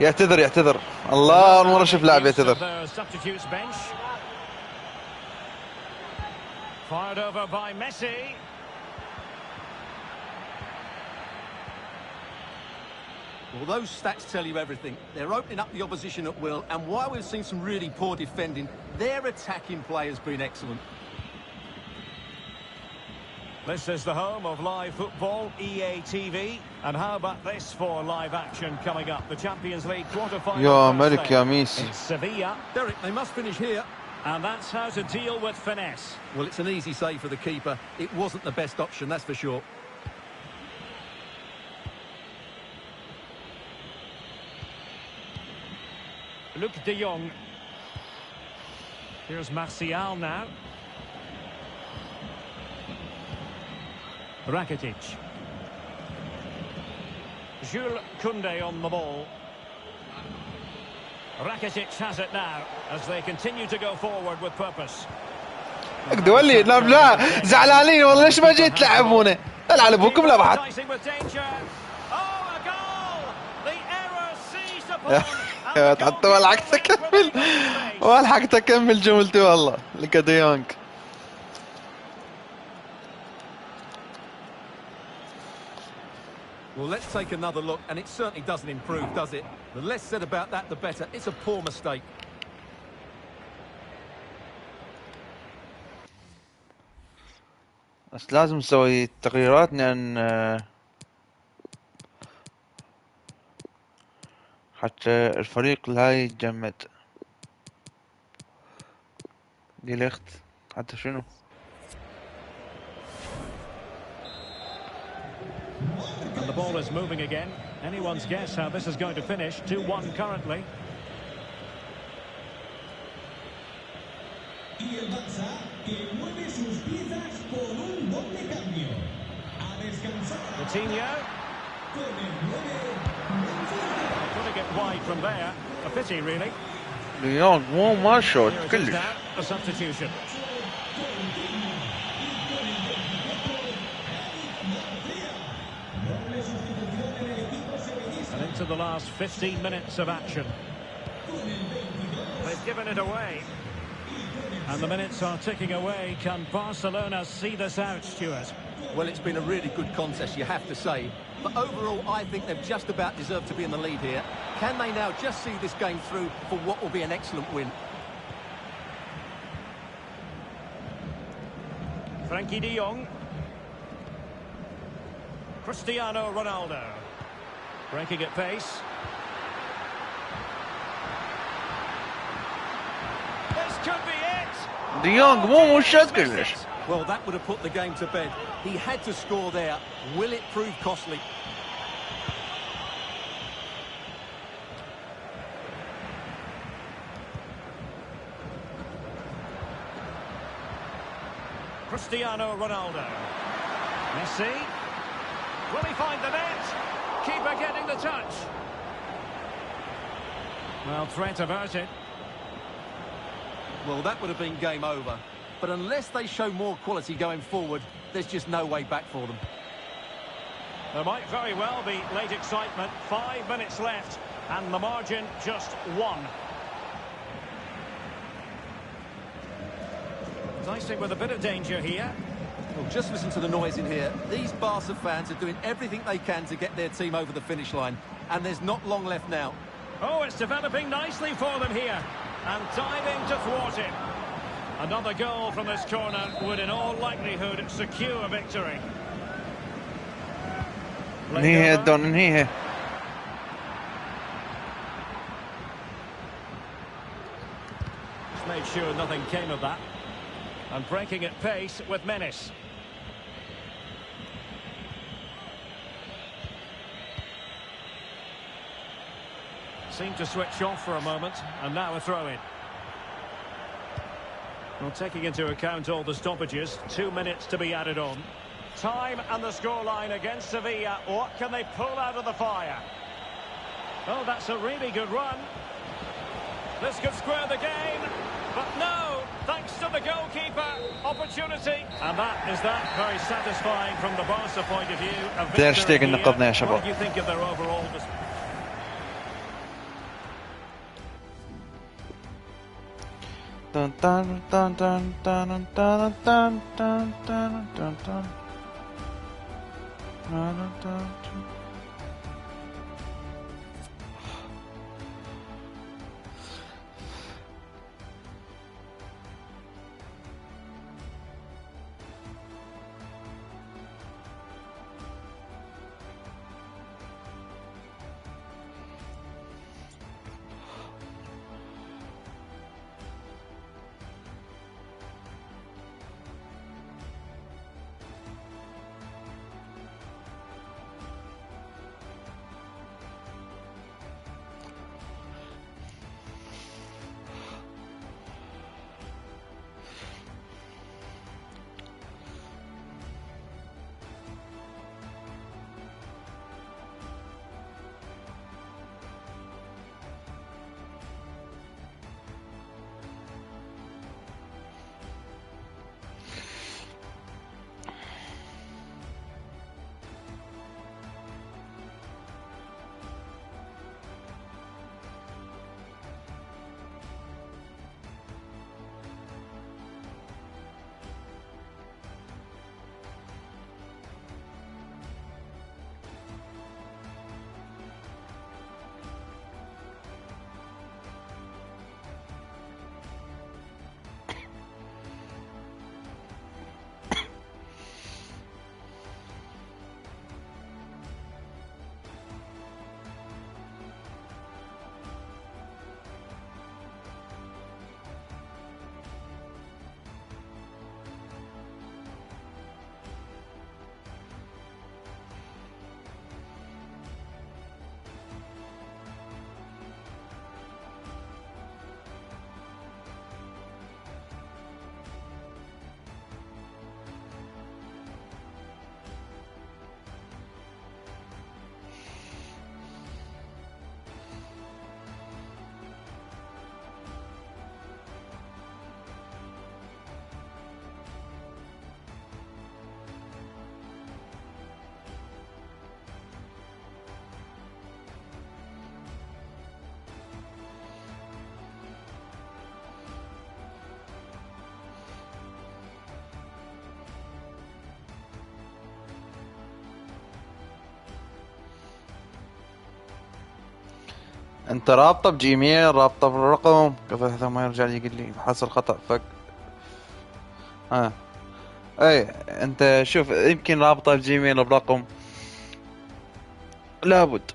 يعتذر. الله مرة شوف لاعب يعتذر. The substitutes bench. Fired over by Messi. Well, those stats tell you everything. They're opening up the opposition at will, and while we've seen some really poor defending, their attacking play has been excellent. This is the home of live football, EA TV. And how about this for live action coming up? The Champions League quarter-final. يا ملك يا ميسي. It's Sevilla. Derek, they must finish here. And that's how to deal with finesse. Well, it's an easy save for the keeper. It wasn't the best option, that's for sure. Luc de Jong. Here's Martial now. Rakitic. Jules Koundé on the ball. Rakitic has it now as they continue to go forward with purpose. دولي لا زعلانين والله ليش ما جيت تلعبونه؟ العب ابوكم لا بعد. With danger. Oh, a goal! حتى ما لحقت اكمل ما لحقت اكمل جملتي والله لك ديونج. Well, let's take another look, and it certainly doesn't improve, does it? The less said about that, the better. It's a poor mistake. بس لازم نسوي تغييرات لأن حتى الفريق لا يتجمد. جيليخت حتى شنو؟ And the ball is moving again. Anyone's guess how this is going to finish. 2-1 currently. Coutinho. Putting it wide from there. A pity, really. ديونج مو ما شوت Here it is كلش. now, a substitution. And into the last 15 minutes of action. They've given it away. And the minutes are ticking away. Can Barcelona see this out, Stuart? Well, it's been a really good contest, you have to say. But overall, I think they've just about deserved to be in the lead here. Can they now just see this game through for what will be an excellent win? Frankie de Jong. Cristiano Ronaldo. Breaking at pace. This could be it! ديونج مو شوت كلش. Well, that would have put the game to bed. He had to score there. Will it prove costly? Cristiano Ronaldo. Messi. Will he find the net? Keeper getting the touch. Well, threat averted. Well, that would have been game over. But unless they show more quality going forward, there's just no way back for them. There might very well be late excitement. 5 minutes left, and the margin just 1. Dicing with a bit of danger here. Well, just listen to the noise in here. These Barca fans are doing everything they can to get their team over the finish line. And there's not long left now. Oh, it's developing nicely for them here. And diving to thwart him. Another goal from this corner would in all likelihood secure a victory. نهيها دون نهيها. Just made sure nothing came of that. And breaking at pace with menace. Seemed to switch off for a moment, and now a throw-in. Well, taking into account all the stoppages, 2 minutes to be added on. Time and the scoreline against Sevilla. What can they pull out of the fire? Oh, that's a really good run. This could square the game, but no, thanks to the goalkeeper. Opportunity, and that is that. Very satisfying from the Barca point of view. A Ter victory Stegen here. نقطنا يا شباب. What do you think of their overall display? Dun dun dun dun dun dun dun dun dun dun dun. Dun dun dun dun. انت رابطه بجيميل، رابطه بالرقم، قبل حتى ما يرجع لي يقول لي حصل خطأ فك. اي انت شوف، يمكن رابطه بجيميل برقم، لابد.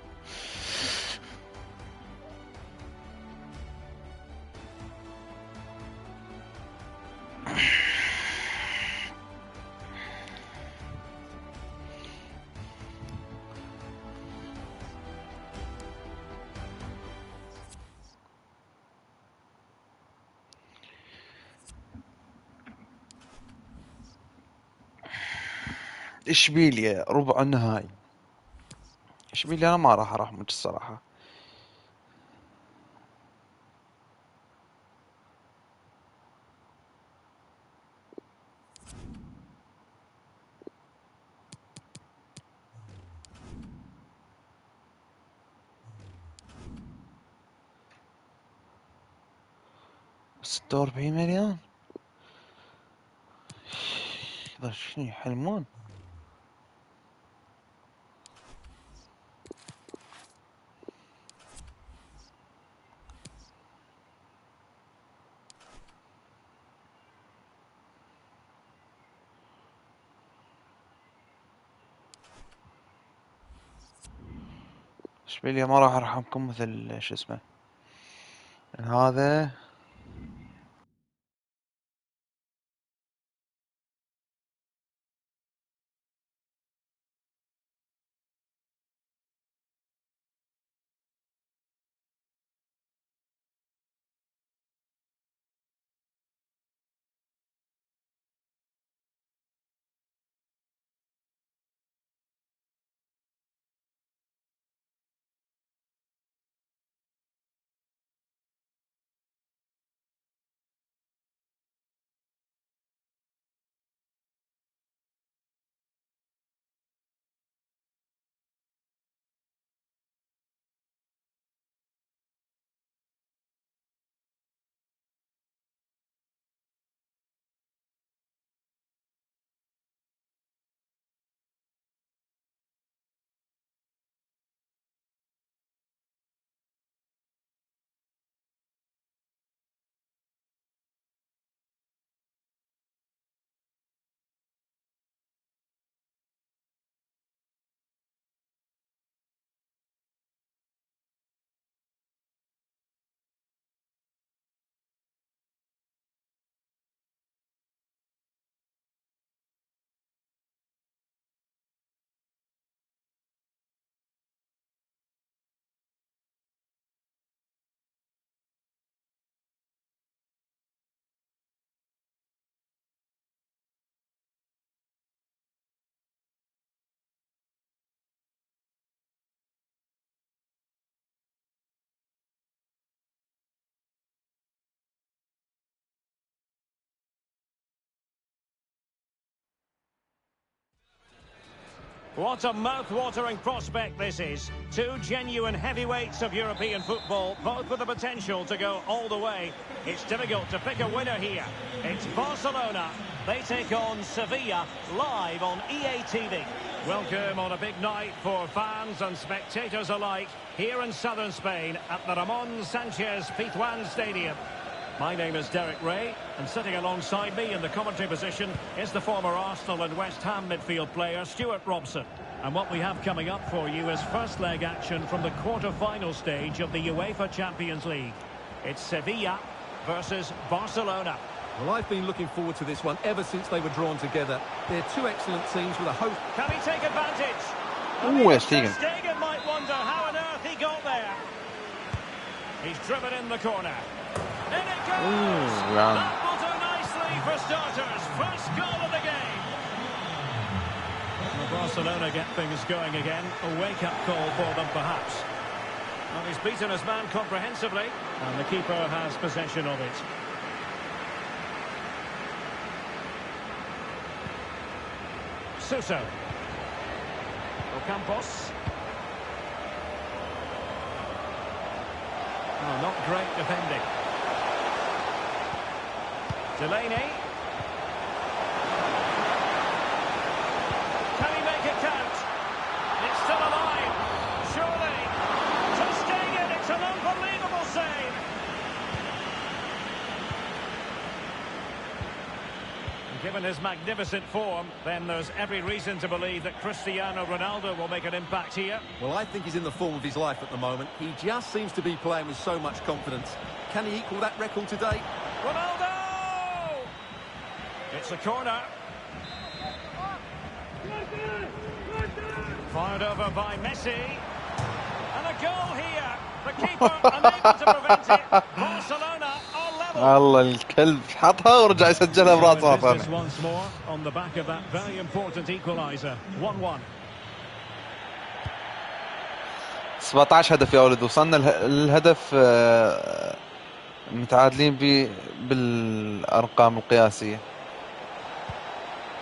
اشبيليا ربع النهائي. اشبيليا انا ما راح ارحمك الصراحه. ستة وأربعين مليون، شنو يحلمون؟ اشبيليا ما راح ارحمكم مثل شو اسمه هذا. What a mouth-watering prospect this is. Two genuine heavyweights of European football, both with the potential to go all the way. It's difficult to pick a winner here. It's Barcelona. They take on Sevilla live on EA TV. Welcome on a big night for fans and spectators alike here in southern Spain at the Ramon Sanchez Pizjuan Stadium. My name is Derek Ray, and sitting alongside me in the commentary position is the former Arsenal and West Ham midfield player Stuart Robson. And what we have coming up for you is first leg action from the quarter-final stage of the UEFA Champions League. It's Sevilla versus Barcelona. Well, I've been looking forward to this one ever since they were drawn together. They're two excellent teams with a host. Can he take advantage? Where's Stegen? Stegen might wonder how on earth he got there. He's driven in the corner. In it goes! That will do nicely for starters. First goal of the game. Well, Barcelona get things going again. A wake-up call for them, perhaps. Well, he's beaten his man comprehensively, and the keeper has possession of it. Suso. Ocampos. Oh, not great defending. Delaney. Can he make it count? It's still alive. Surely. To Stegen, it's a long Given his magnificent form, then there's every reason to believe that Cristiano Ronaldo will make an impact here. Well, I think he's in the form of his life at the moment. He just seems to be playing with so much confidence. Can he equal that record today? Ronaldo! It's a corner. Fired over by Messi. And a goal here. The keeper unable to prevent it. Barcelona are level. الله الكلب حطها ورجع يسجلها براسه Business ثاني. once more on the back of that very important equaliser. 1-1. 17 هدف يا ولد، وصلنا الهدف متعادلين بالارقام القياسيه.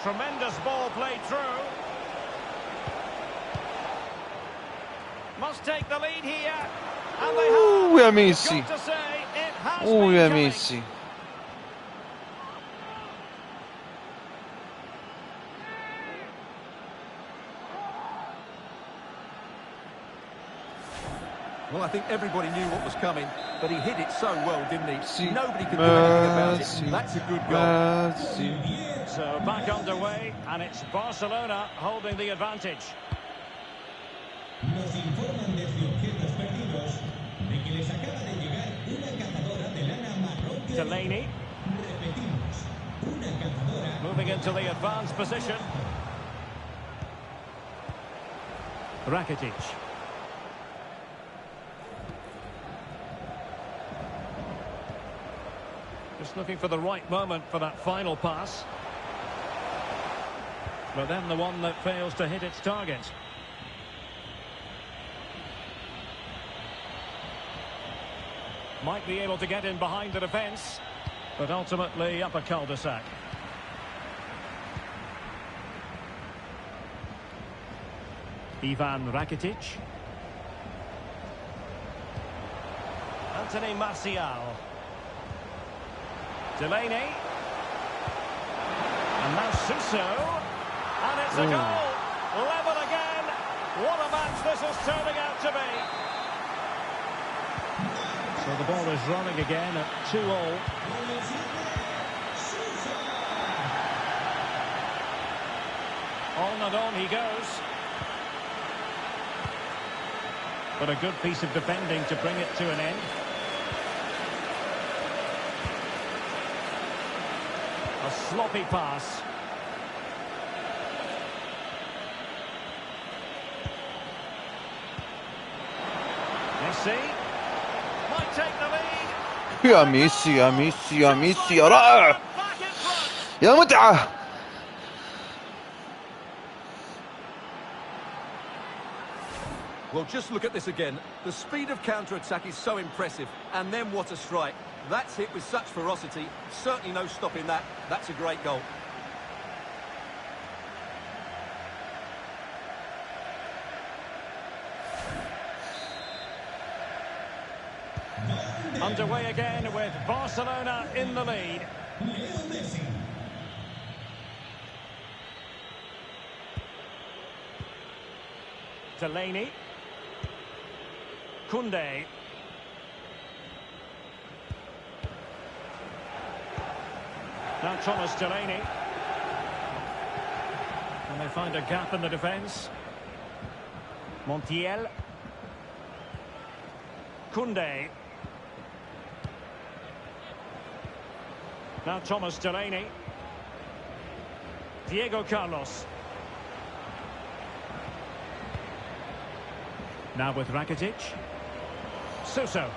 Tremendous ball played through. Must take the lead here. And they have. يا ميسي. Got to say, it has يا been ميسي. Well, I think everybody knew what was coming, but he hit it so well, didn't he? Messi. Nobody could do anything about it. Messi. That's a good goal. Messi. So back underway, and it's Barcelona holding the advantage. Nos informan desde objetos perdidos de que les acaba de llegar una cazadora de lana marrón clarito. Delaney Repetimos, una cazadora. moving into the advanced position. Rakitic. Just looking for the right moment for that final pass. But then the one that fails to hit its target. Might be able to get in behind the defence, but ultimately up a cul-de-sac. Ivan Rakitic. Anthony Martial. Delaney. And now Suso. And it's a goal. Level again. What a match this is turning out to be. So the ball is running again at 2-2. On and on he goes. But a good piece of defending to bring it to an end. A sloppy pass. Messi might take the lead. يا ميسي يا ميسي يا ميسي يا رائع Back in front. يا متعة. Well, just look at this again. The speed of counter-attack is so impressive. And then what a strike. That's hit with such ferocity. Certainly no stopping that. That's a great goal. Underway again with Barcelona in the lead. Leo Messi. Delaney. Koundé. Now Thomas Delaney. And they find a gap in the defence. Montiel. Koundé. Now Thomas Delaney. Diego Carlos. Now with Rakitic. Suso.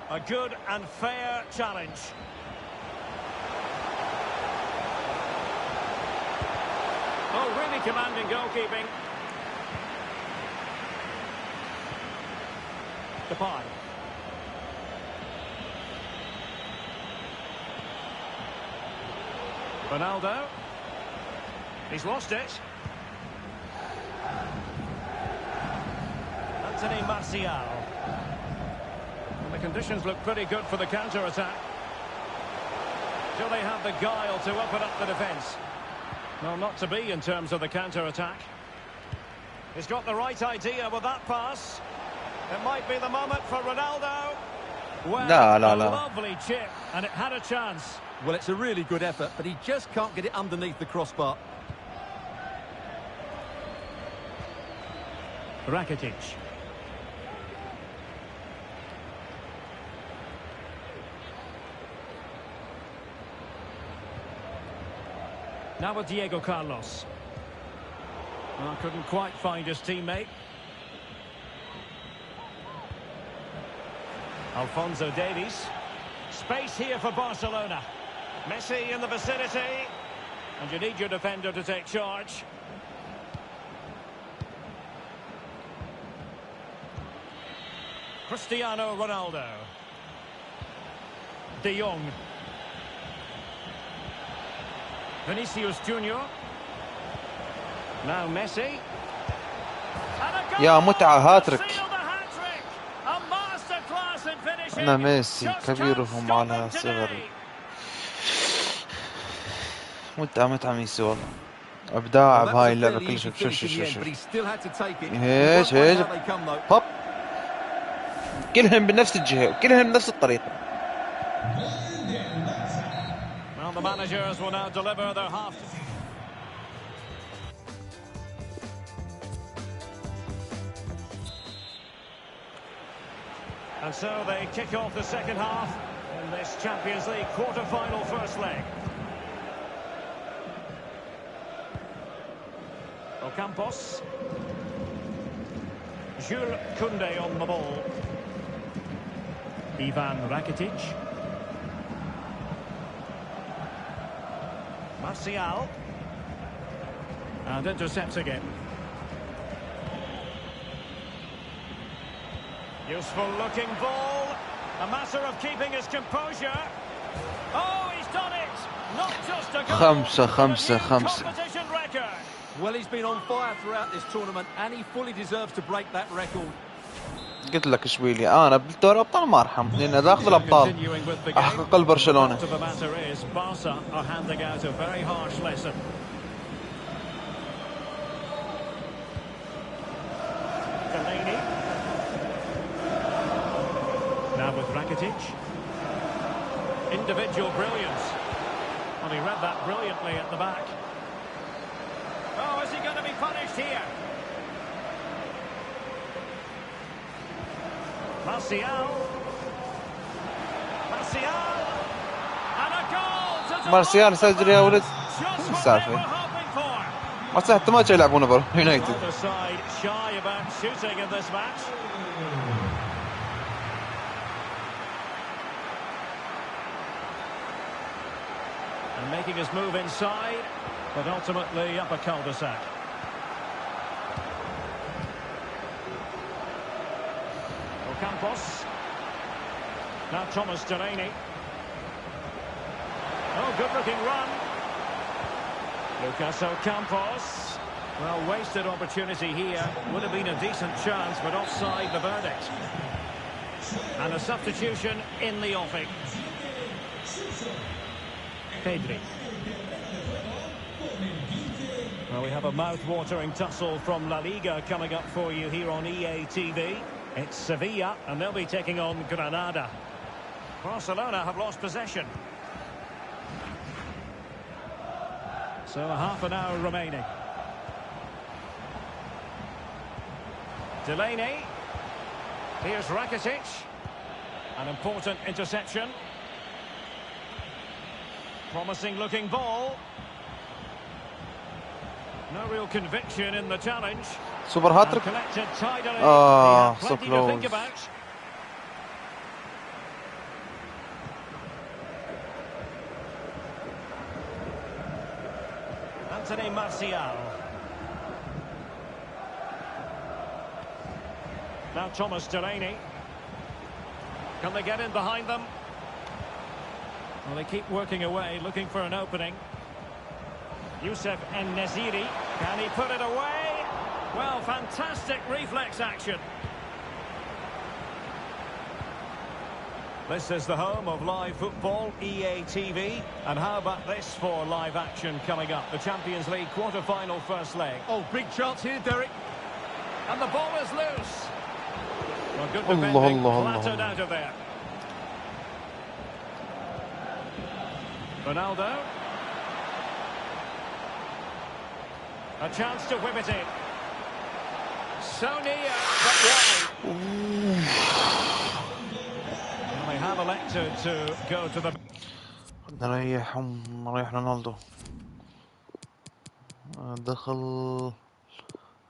A good and fair challenge. Oh, really commanding goalkeeping. Depay. Ronaldo. He's lost it. Anthony Martial. And the conditions look pretty good for the counter-attack. Do they have the guile to open up the defence? No, not to be in terms of the counter-attack. He's got the right idea with that pass. It might be the moment for Ronaldo. Well, لا لا a لا. lovely chip, and it had a chance. Well, it's a really good effort, but he just can't get it underneath the crossbar. Rakitic. Now with Diego Carlos. Well, couldn't quite find his teammate. Alphonso Davies. Space here for Barcelona. Messi in the vicinity. And you need your defender to take charge. Cristiano Ronaldo. De Jong. Vinicius Junior. Now Messi. And a goal! يا متعة هاتريك. Sealed the hat-trick. A masterclass in finishing. أنا ميسي Just كبيرهم can't على stop him صغري. today. متعة ميسي والله. ابداع Well, that was بهاي a اللعبة fairly كل easy شيء. finish in the end, شوف but he still had to take it. ايش It worked ايش out they come, though. هوب كلهم بنفس الجهة كلهم بنفس الطريقة. Well, the managers will now deliver their half. And so they kick off the second half in this Champions League quarter-final first leg. Ocampos. Jules Koundé on the ball. Ivan Rakitic. Martial. And intercepts again. Useful looking ball. A matter of keeping his composure. Oh, he's done it! Not just a goal, خمسة but a new خمسة. competition record. Well, he's been on fire throughout this tournament, and he fully deserves to break that record. قلت لك اشبيلي انا بدوري الابطال ما ارحم لان اذا اخذ الابطال Continuing with the game. احقق البرشلونة. The fact of the matter is, Barca are handing out a very harsh lesson. Fellaini. Now with Rakitic. Individual brilliance. Well, he read that brilliantly at the back. Oh, is he going to be punished here? Martial. Martial. And a goal to مارسيال سجل يا ولد. Just what they were سالفة hoping for. ما حتى ما يلعبون برا يونايتد. Neither side shy about shooting in this match. And making his move inside, but ultimately up a cul-de-sac. Ocampos. Now Thomas Delaney. Oh, good-looking run. Lucas Ocampos. Well, wasted opportunity here. Would have been a decent chance, but offside the verdict. And a substitution in the offing. Pedri. Well, we have a mouth-watering tussle from La Liga coming up for you here on EA TV. It's Sevilla, and they'll be taking on Granada. Barcelona have lost possession. So a half an hour remaining. Delaney. Here's Rakitic. An important interception. Promising looking ball. No real conviction in the challenge. سوبر And هاتريك. collected tidily. Ah, He had so plenty to think close. about. Anthony Martial. Now Thomas Delaney. Can they get in behind them? Well, they keep working away, looking for an opening. Youssef En-Nesyri. Can he put it away? Well, fantastic reflex action. This is the home of live football, EA TV. And how about this for live action coming up? The Champions League quarter-final first leg. Oh, big chance here, Derek. And the ball is loose. Well, good Allah, defending, Allah, Allah, flattered Allah. out of there. Ronaldo. A chance to whip it in. So near, but wide. And they have elected to go to the... نريح رونالدو. دخل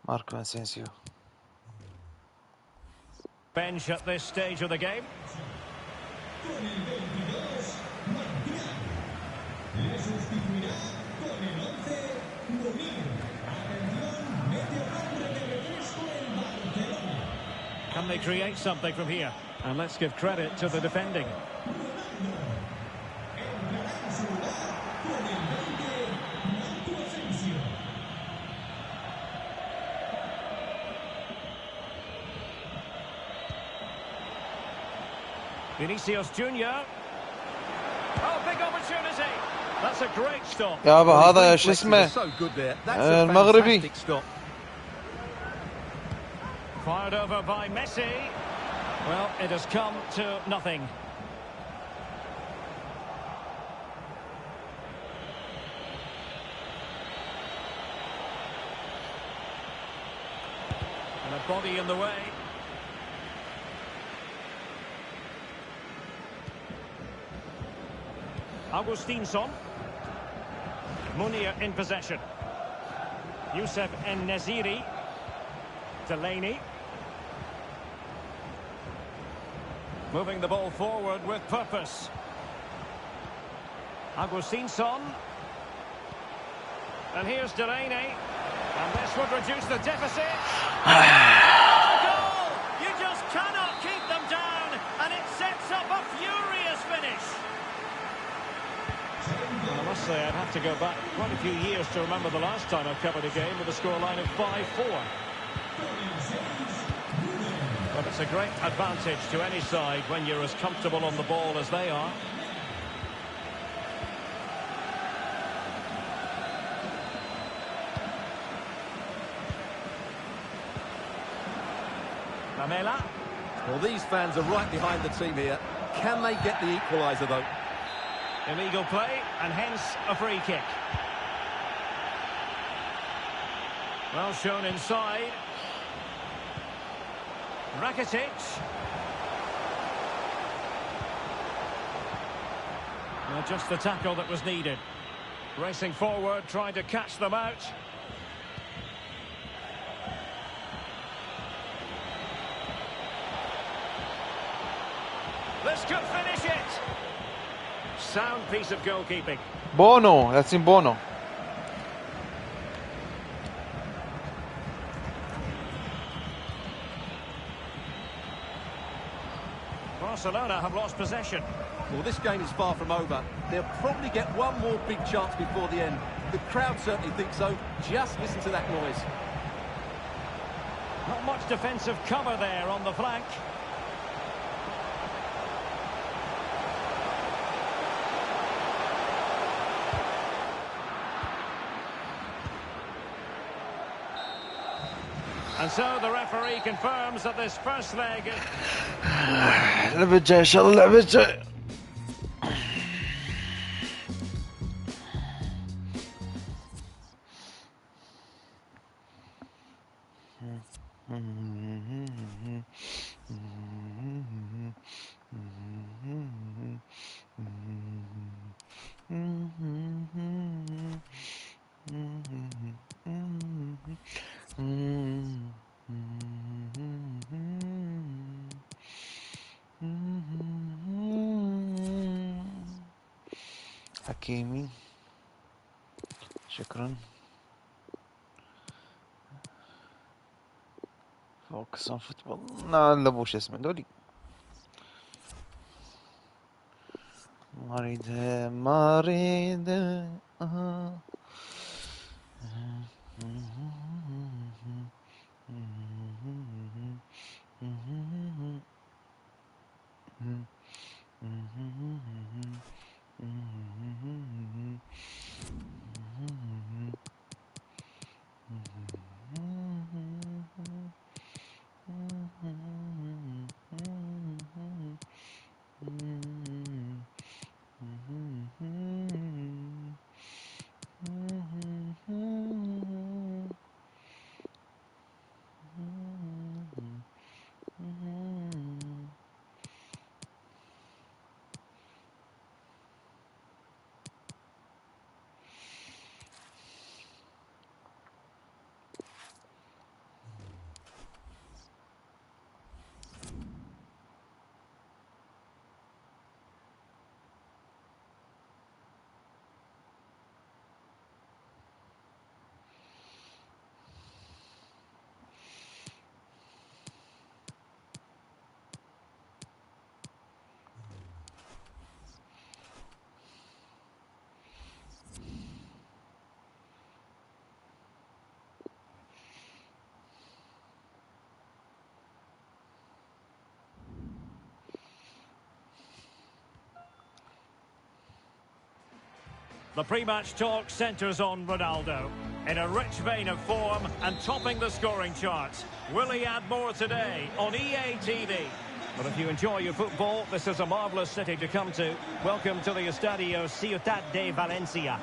ماركو اسينسيو. bench at this stage of the game. Con el 22, Martial. Le sustituirá con el 11, Munir. Atención, mete hambre de refresco en Barcelona. Can they create something from here? And let's give credit to the defending. Entrará en su lugar con el 20, Marco Asensio. Vinicius Junior. Oh, big opportunity. That's a great stop. يابا Well, هذا his شو reflexes اسمه are so good there. That's a المغربي. fantastic stop. Fired over by Messi. Well, it has come to nothing. And a body in the way. Augustinsson. Munir in possession. Youssef En-Nesyri. Delaney. Moving the ball forward with purpose. Augustinsson. And here's Delaney. And this would reduce the deficit. A goal! You just cannot keep them down. And it sets up a furious finish. Well, I must say, I'd have to go back quite a few years to remember the last time I covered a game with a scoreline of 5-4. But it's a great advantage to any side when you're as comfortable on the ball as they are. Lamela. Well, these fans are right behind the team here. Can they get the equaliser, though? Illegal play, and hence a free kick. Well shown inside. Rakitic. Well, just the tackle that was needed. Racing forward, trying to catch them out. This could finish it. Sound piece of goalkeeping. بونو ياسين بونو. Barcelona have lost possession. Well, this game is far from over. They'll probably get one more big chance before the end. The crowd certainly think so. Just listen to that noise. Not much defensive cover there on the flank. And so the referee confirms that this first leg... اللعبة الجاية ان شاء الله اللعبة الجاية. حكيمي شكرا. فوكس اون فوتبول. نلعبوا شو اسمه دولي. مريض The pre-match talk centres on Ronaldo. In a rich vein of form and topping the scoring charts. Will he add more today on EA TV? But if you enjoy your football, this is a marvellous city to come to. Welcome to the Estadio Ciutat de Valencia.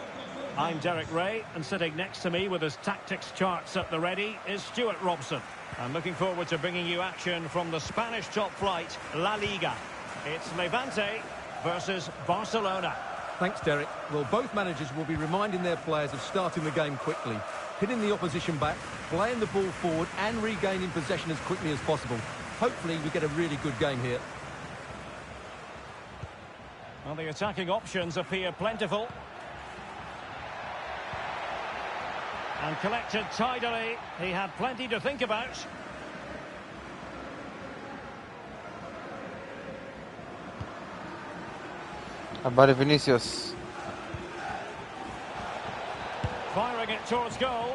I'm Derek Ray, and sitting next to me with his tactics charts at the ready is Stuart Robson. I'm looking forward to bringing you action from the Spanish top flight, La Liga. It's Levante versus Barcelona. Thanks, Derek. Well, both managers will be reminding their players of starting the game quickly, hitting the opposition back, playing the ball forward and regaining possession as quickly as possible. Hopefully we get a really good game here. Well, the attacking options appear plentiful. And collected tidily. He had plenty to think about. عبالي فينيسيوس. Firing it towards goal.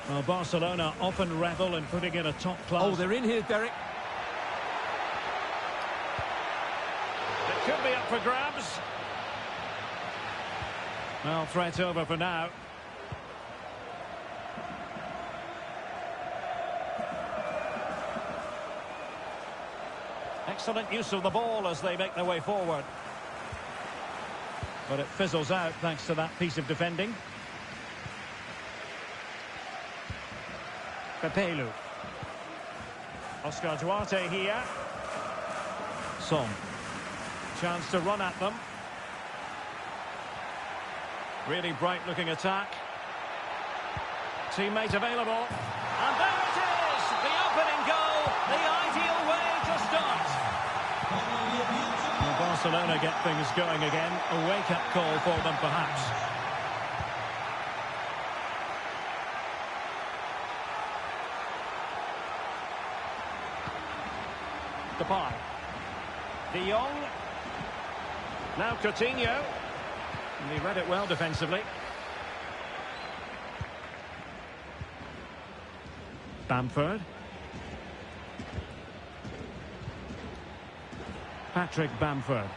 Well, Barcelona often revel in putting in a top class. Oh, they're in here, Derek. It could be up for grabs. Well, threat over for now. Excellent use of the ball as they make their way forward. But it fizzles out thanks to that piece of defending. Pepelu. Oscar Duarte here. Son. Chance to run at them. Really bright looking attack. Teammate available. And there it is! The opening goal! The ideal way to start. Well, Barcelona get things going again. A wake-up call for them perhaps. Depay. De Jong. Now Coutinho. And he read it well defensively. Bamford. Patrick Bamford.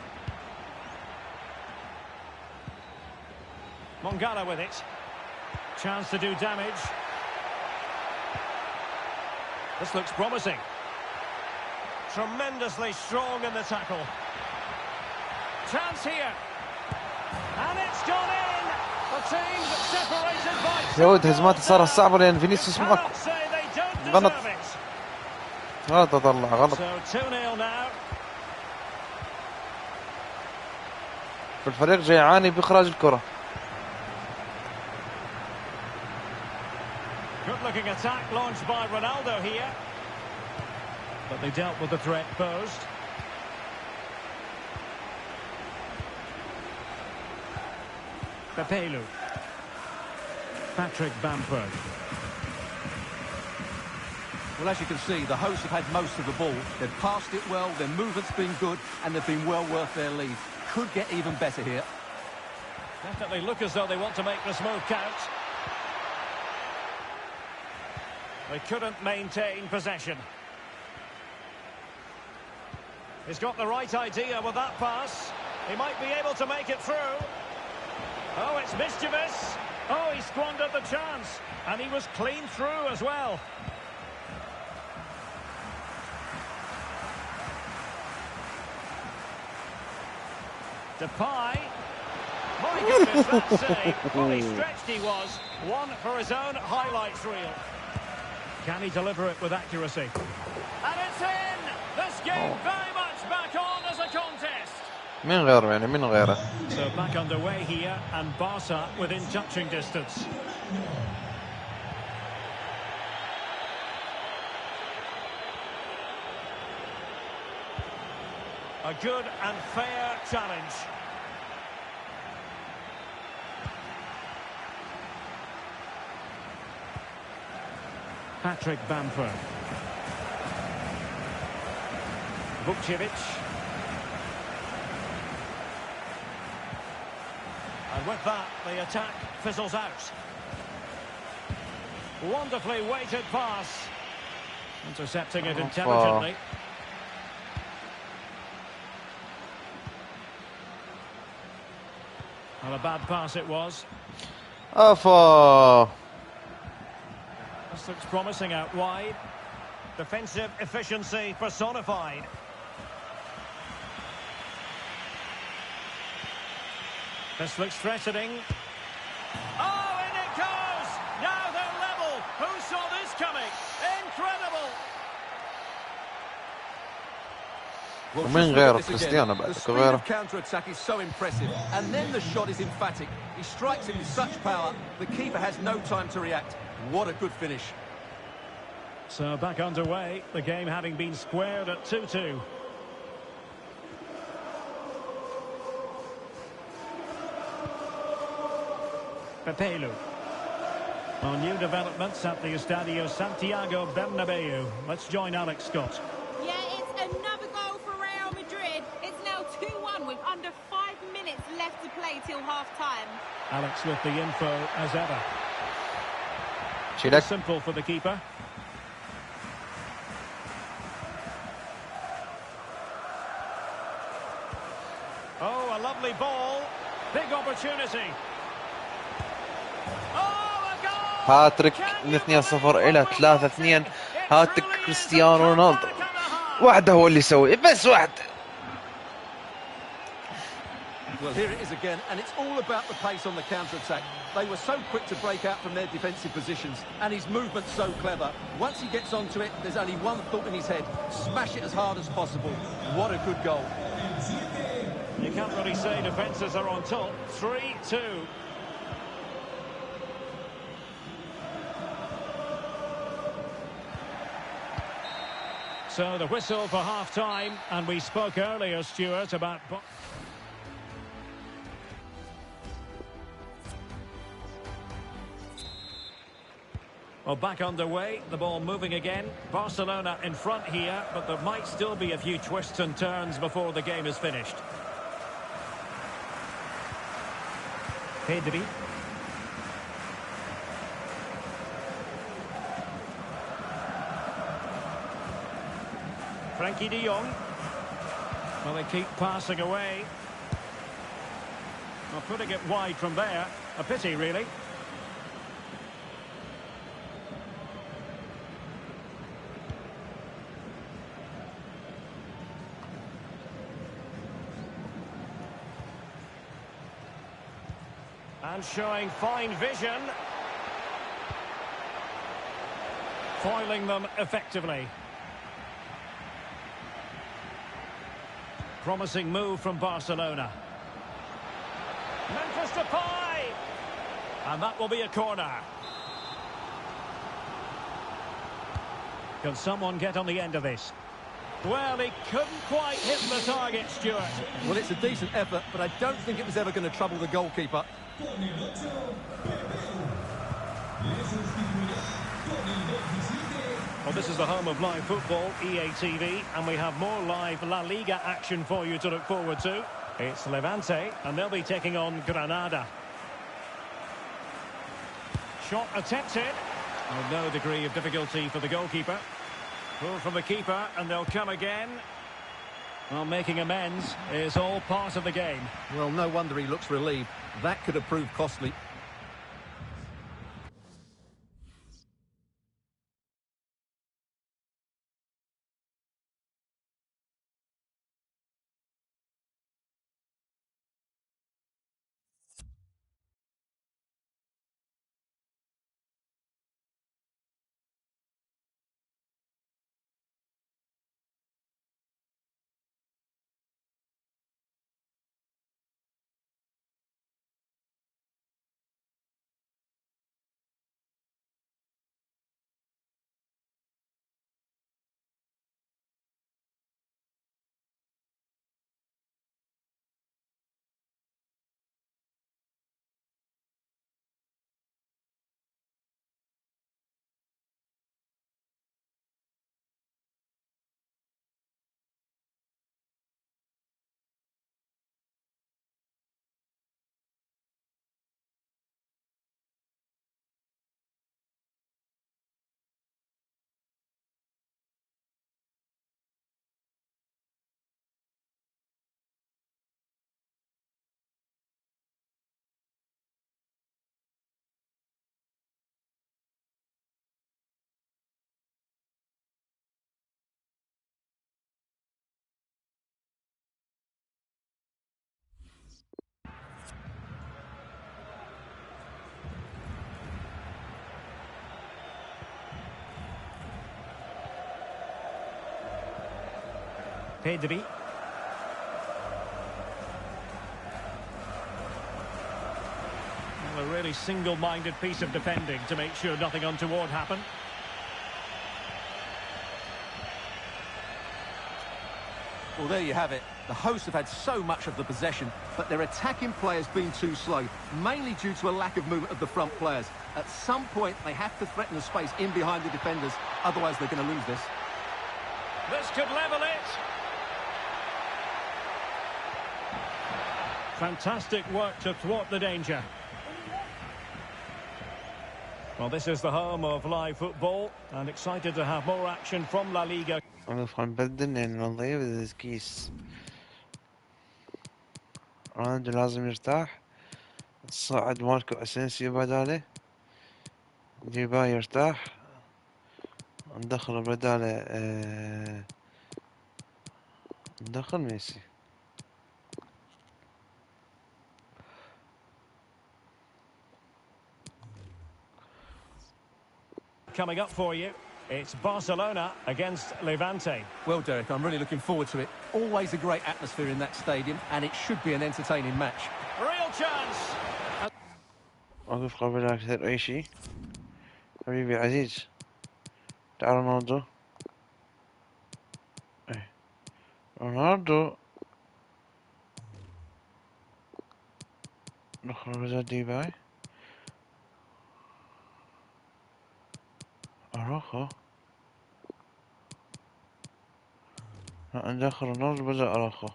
Mongala with it. Chance to do damage. This looks promising. Tremendously strong in the tackle. Chance here. And it's gone in. The team separated by... يا ولد هجمات الصراحة صعبة لأن فينيسيوس معك غلط. غلط أطلع غلط. So 2-0 now. الفريق جاي يعاني بإخراج الكرة. Good looking attack launched by Ronaldo here. But they dealt with the threat posed. Pepelu. Patrick Bamford. Well, as you can see, the hosts have had most of the ball. They've passed it well, their movement's been good, and they've been well worth their lead. Could get even better here. Definitely look as though they want to make this move count. They couldn't maintain possession. He's got the right idea with that pass. He might be able to make it through. Oh, it's mischievous. Oh, he squandered the chance. And he was clean through as well. Depay. My goodness, that save. Fully stretched he was. One for his own highlights reel. Can he deliver it with accuracy? And it's in! This game very much back on as a contest. مين غيره يعني مين غيره؟ So back underway here, and Barca within touching distance. A good and fair challenge. Patrick Bamford. Vukcevic. And with that, the attack fizzles out. Wonderfully weighted pass. Intercepting it intelligently. Well, a bad pass it was. أفا. This looks promising out wide. Defensive efficiency personified. This looks threatening. Oh, in it goes! Now they're level. Who saw this coming? Incredible! Well, ومين just غيره؟ look at this كريستيانو again. بعد The speed غيره. of counter-attack is so impressive, and then the shot is emphatic. He strikes it with such power, the keeper has no time to react. What a good finish. So back underway, the game having been squared at 2-2. Pepelu. On new developments at the Estadio Santiago Bernabeu. Let's join Alex Scott. Yeah, it's another goal for Real Madrid. It's now 2-1 with under 5 minutes left to play till half-time. Alex with the info as ever. شيلك. Simple for the keeper. Oh, a lovely ball. Big opportunity. Oh, a goal! هاتريك من 2-0 إلى 3-2. هاتريك كريستيانو رونالدو. واحدة هو اللي يسوي بس واحدة. Well, here it is again, and it's all about the pace on the counter-attack. They were so quick to break out from their defensive positions, and his movement's so clever. Once he gets onto it, there's only one thought in his head: smash it as hard as possible. What a good goal. You can't really say defences are on top. 3-2. So the whistle for half-time, and we spoke earlier, Stuart, about... Well, back underway, the ball moving again. Barcelona in front here, but there might still be a few twists and turns before the game is finished. Pedri. Frankie de Jong. Well, they keep passing away. Well, putting it wide from there. A pity, really. And showing fine vision. Foiling them effectively. Promising move from Barcelona. Memphis Depay! And that will be a corner. Can someone get on the end of this? Well, he couldn't quite hit the target, Stuart. Well, it's a decent effort, but I don't think it was ever going to trouble the goalkeeper. Well, this is the home of live football, EA TV, and we have more live La Liga action for you to look forward to. It's Levante, and they'll be taking on Granada. Shot attempted. With no degree of difficulty for the goalkeeper. Pull from the keeper, and they'll come again. Well, making amends is all part of the game. Well, no wonder he looks relieved. That could have proved costly. Pedri. Well, a really single-minded piece of defending to make sure nothing untoward happened. Well, there you have it. The hosts have had so much of the possession, but their attacking players been too slow, mainly due to a lack of movement of the front players. At some point, they have to threaten the space in behind the defenders, otherwise they're going to lose this. This could level it. Fantastic work to thwart the danger. Well, this is the home of live football, and excited to have more action from La Liga. نبدل لأن نضيف الكيس. رونالدو لازم يرتاح. صعد ماركو أسينسيو بداله. ديباي يرتاح. ندخل بداله ندخل ميسي. Coming up for you, it's Barcelona against Levante. Well, Derek, I'm really looking forward to it. Always a great atmosphere in that stadium, and it should be an entertaining match. Real chance! أوقف قبل أكثر أي شيء. حبيبي عزيز. تعال رونالدو. رونالدو. ندخل بدال ديباي. أراخو. ندخل رونالدو بدل أراخو.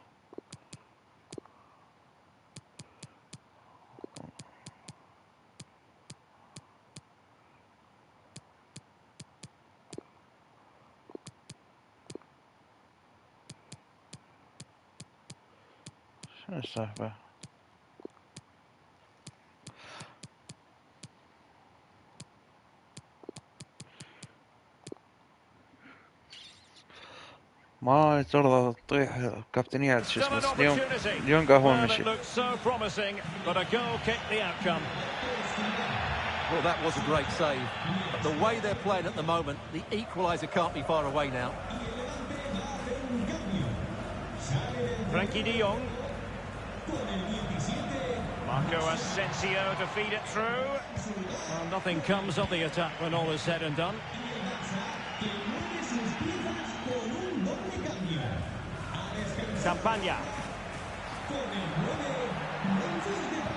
شنو السالفة؟ ما ترضى تطيح كابتنيات شو اسمه اليوم قهوة مشي. Well, that was a great save. But the way they're playing at the moment, the equaliser can't be far away now. Frankie de Jong. Marco Asensio to feed it through. Well, nothing comes of the attack when all is said and done. Campagna.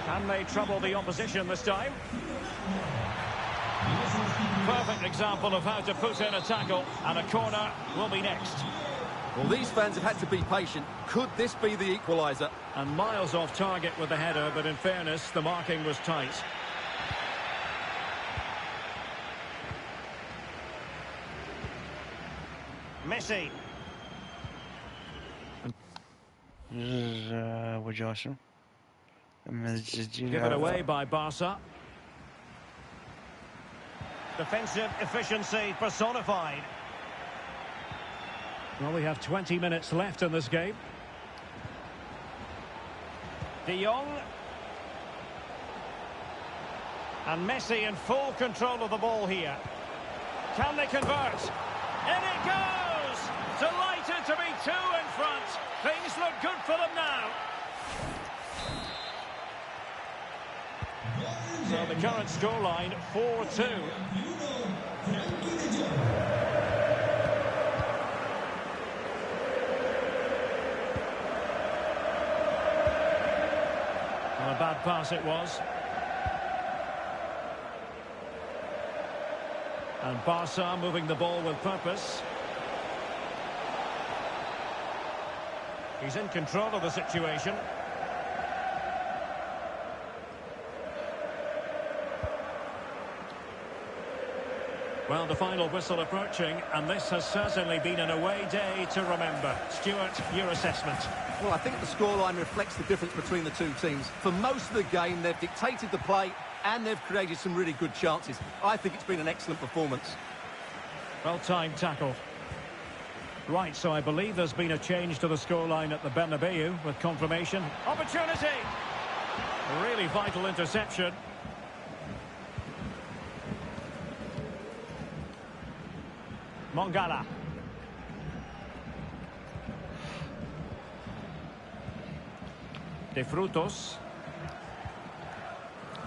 Can they trouble the opposition this time? perfect example of how to put in a tackle, and a corner will be next. Well, these fans have had to be patient. Could this be the equaliser? And miles off target with the header, but in fairness, the marking was tight. Messi. وجاسم Given away by Barca. Defensive efficiency personified. Well, we have 20 minutes left in this game. De Jong. And Messi in full control of the ball here. Can they convert? In it goes! Delighted to be two in front. Things look good for them now. So the current scoreline, 4-2. Well, a bad pass it was. And Barca moving the ball with purpose. He's in control of the situation. Well, the final whistle approaching, and this has certainly been an away day to remember. Stuart, your assessment? Well, I think the scoreline reflects the difference between the two teams. For most of the game, they've dictated the play, and they've created some really good chances. I think it's been an excellent performance. Well-timed tackle. Right, so I believe there's been a change to the scoreline at the Bernabeu with confirmation. Opportunity! A really vital interception. Mongala. De Frutos.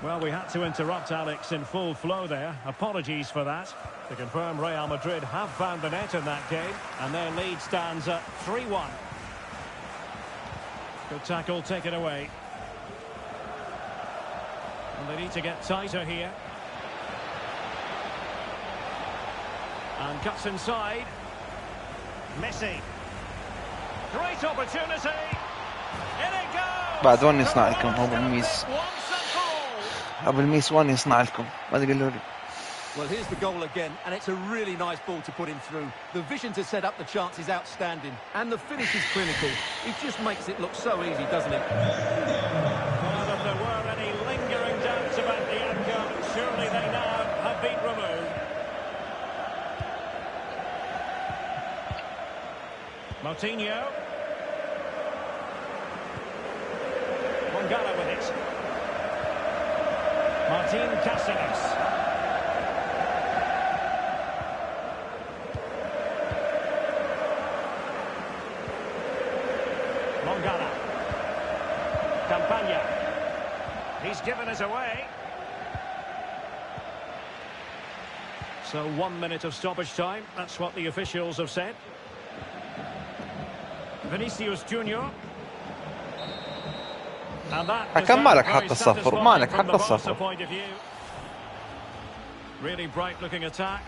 Well, we had to interrupt Alex in full flow there. Apologies for that. To confirm, Real Madrid have found the net in that game, and their lead stands at 3-1. Good tackle taken away. And they need to get tighter here. And cuts inside. Messi. Great opportunity. In it goes. بعد وين يصنع لكم هو بالميس أبو الميس وين يصنع لكم ما تقولوا لي. Well, here's the goal again, and it's a really nice ball to put him through. The vision to set up the chance is outstanding, and the finish is clinical. He just makes it look so easy, doesn't it? Well, if there were any lingering doubts about the outcome, surely they now have been removed. Moutinho. Mongala with it. Martin Cáceres. Mongala. Campagna. He's given us away. So 1 minute of stoppage time. That's what the officials have said. Vinicius Junior. And that حكم مالك very حق الصفر satisfying مالك from حق the Barca الصفر. point of view. Really bright looking attack.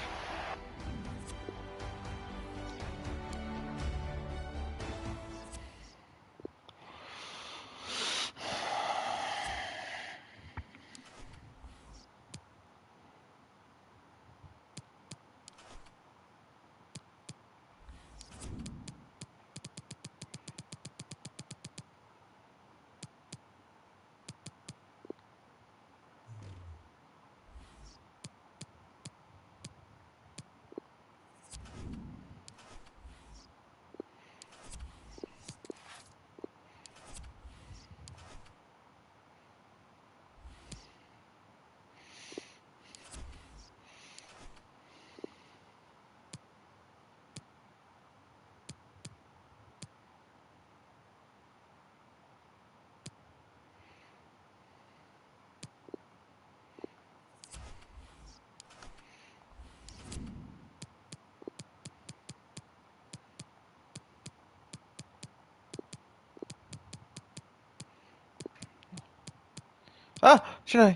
شنو هاي؟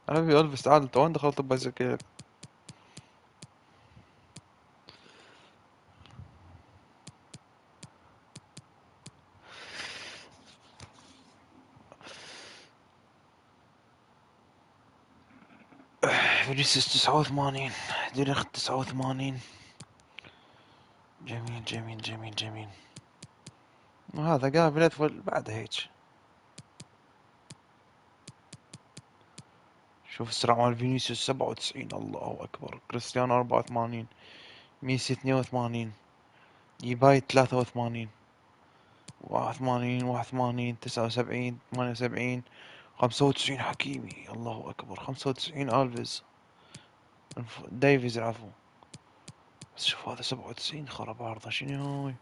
انا ابي البس تعال انت وين دخلت بزكيك؟ فينيسيوس 89 ديريخت 89. جميل جميل جميل جميل. وهذا قابل أدخل بعد هيك. شوف السرعة مال فينيسيوس 97. الله أكبر. كريستيانو 84. ميسي 82. يباي 83. 81 81 79 78 95 حكيمي. الله أكبر. 95 ألفيز ديفيز عفوا. بس شوف هذا 97 خرب عرضه. شنو هاي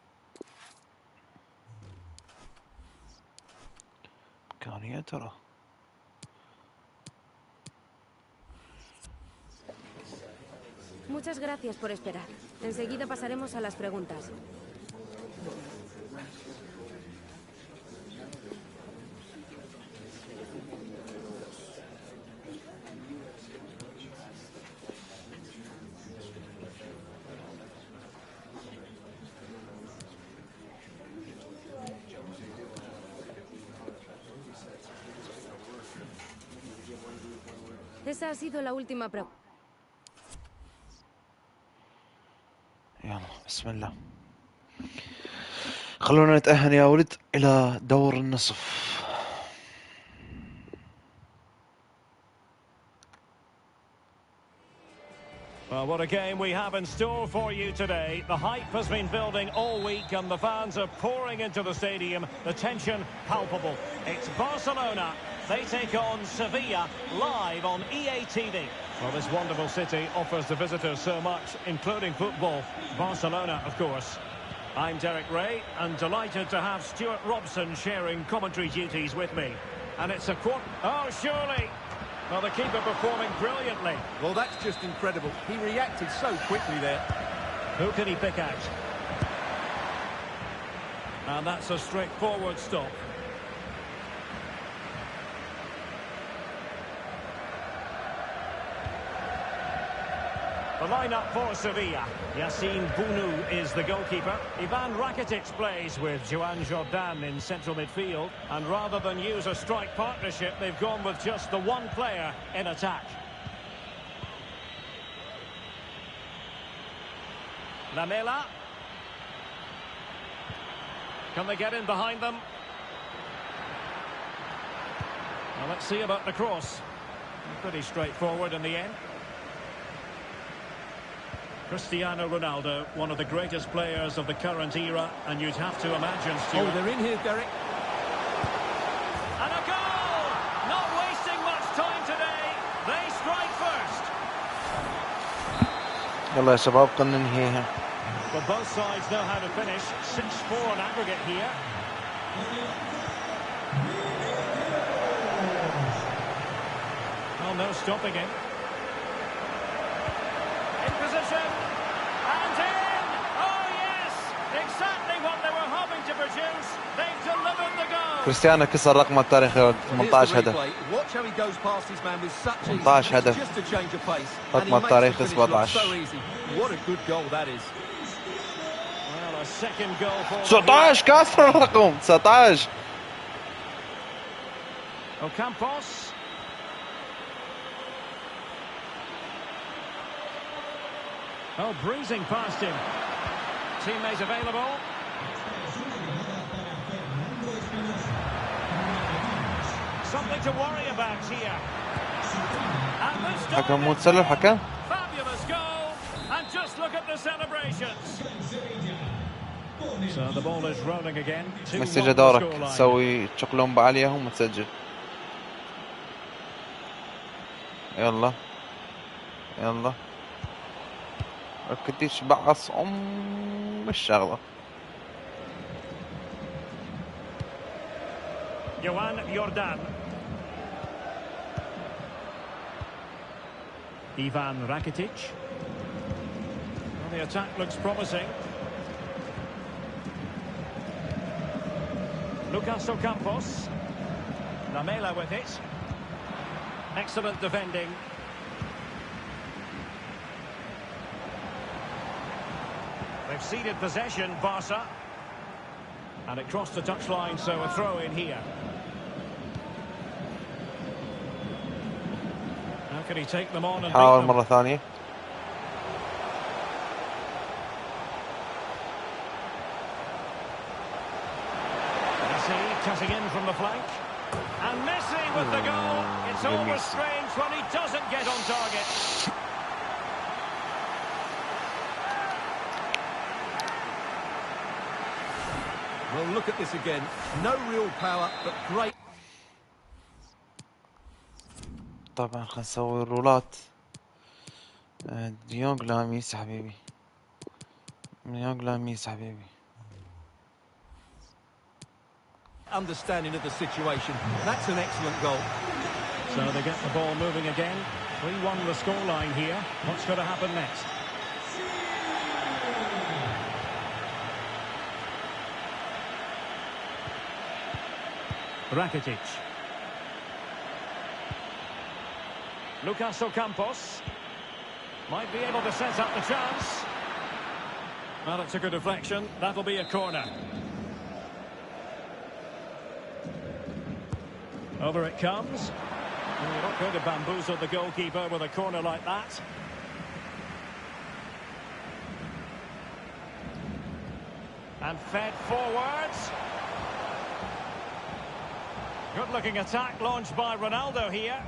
إمكانية ترى. Muchas gracias por esperar. Enseguida pasaremos a las preguntas. Esa ha sido la última pregunta. يلا بسم الله. خلونا نتأهل يا ولد إلى دور النصف. Well, what a game we have in store for you today. The hype has been building all week and the fans are pouring into the stadium. The tension palpable. It's Barcelona. They take on Sevilla live on EA TV. Well, this wonderful city offers the visitors so much, including football. Barcelona, of course. I'm Derek Ray and delighted to have Stuart Robson sharing commentary duties with me. And it's a Oh, surely! Well, the keeper performing brilliantly. Well, that's just incredible. He reacted so quickly there. Who can he pick out? And that's a straightforward stop. The lineup for Sevilla. Yassine Bounou is the goalkeeper. Ivan Rakitic plays with Joan Jordan in central midfield. And rather than use a strike partnership, they've gone with just the one player in attack. Lamela. Can they get in behind them? Well, let's see about the cross. Pretty straightforward in the end. Cristiano Ronaldo, one of the greatest players of the current era, and you'd have to imagine, Stuart. Oh, they're in here, Derek. And a goal! Not wasting much time today. They strike first. يلا يا شباب خلنا ننهيها. But both sides know how to finish. 6-4 on aggregate here. Well, no stopping him. In position. And in! Oh, yes! Exactly what they were hoping to produce. They've delivered the goal. كريستيانو كسر رقم التاريخي. 18 هدف. Watch how he goes past his man with such ease. 18 هدف. Just a change of pace. رقم التاريخي 17. So easy. What a good goal that is. Well, a second goal for 19 كسر الرقم 19. Ocampos. Oh, breezing past him. Teammate available. Something to worry about here. And this حكم متسلل حكم. fabulous goal. And just look at the celebrations. So the ball is rolling again. 2-1 مسجل دورك تسوي تشقلون بعليهم وتسجل. يلا يلا ركديش بعص الشغلة. Joan Jordan. Ivan Rakitic. Well, the attack looks promising. Lucas Ocampos. Lamela with it. Excellent defending. They've ceded possession, Barca. And it crossed the touchline, so a throw in here. Now Can he take them on and beat حاول them? مرة ثانية. Messi cutting in from the flank. And Messi with the goal. It's always Messi. strange when he doesn't get on target. Well, look at this again. No real power, but great. طبعا خلينا نسوي رولات. ديونج لاميس حبيبي. ديونج لاميس حبيبي. Understanding of the situation. That's an excellent goal. So they get the ball moving again. 3-1 the scoreline here. What's going to happen next? Rakitic. Lucas Ocampos. Might be able to set up the chance. Well, it's a good deflection. That'll be a corner. Over it comes. Well, you're not going to bamboozle the goalkeeper with a corner like that. And fed forwards. Good-looking attack launched by Ronaldo here.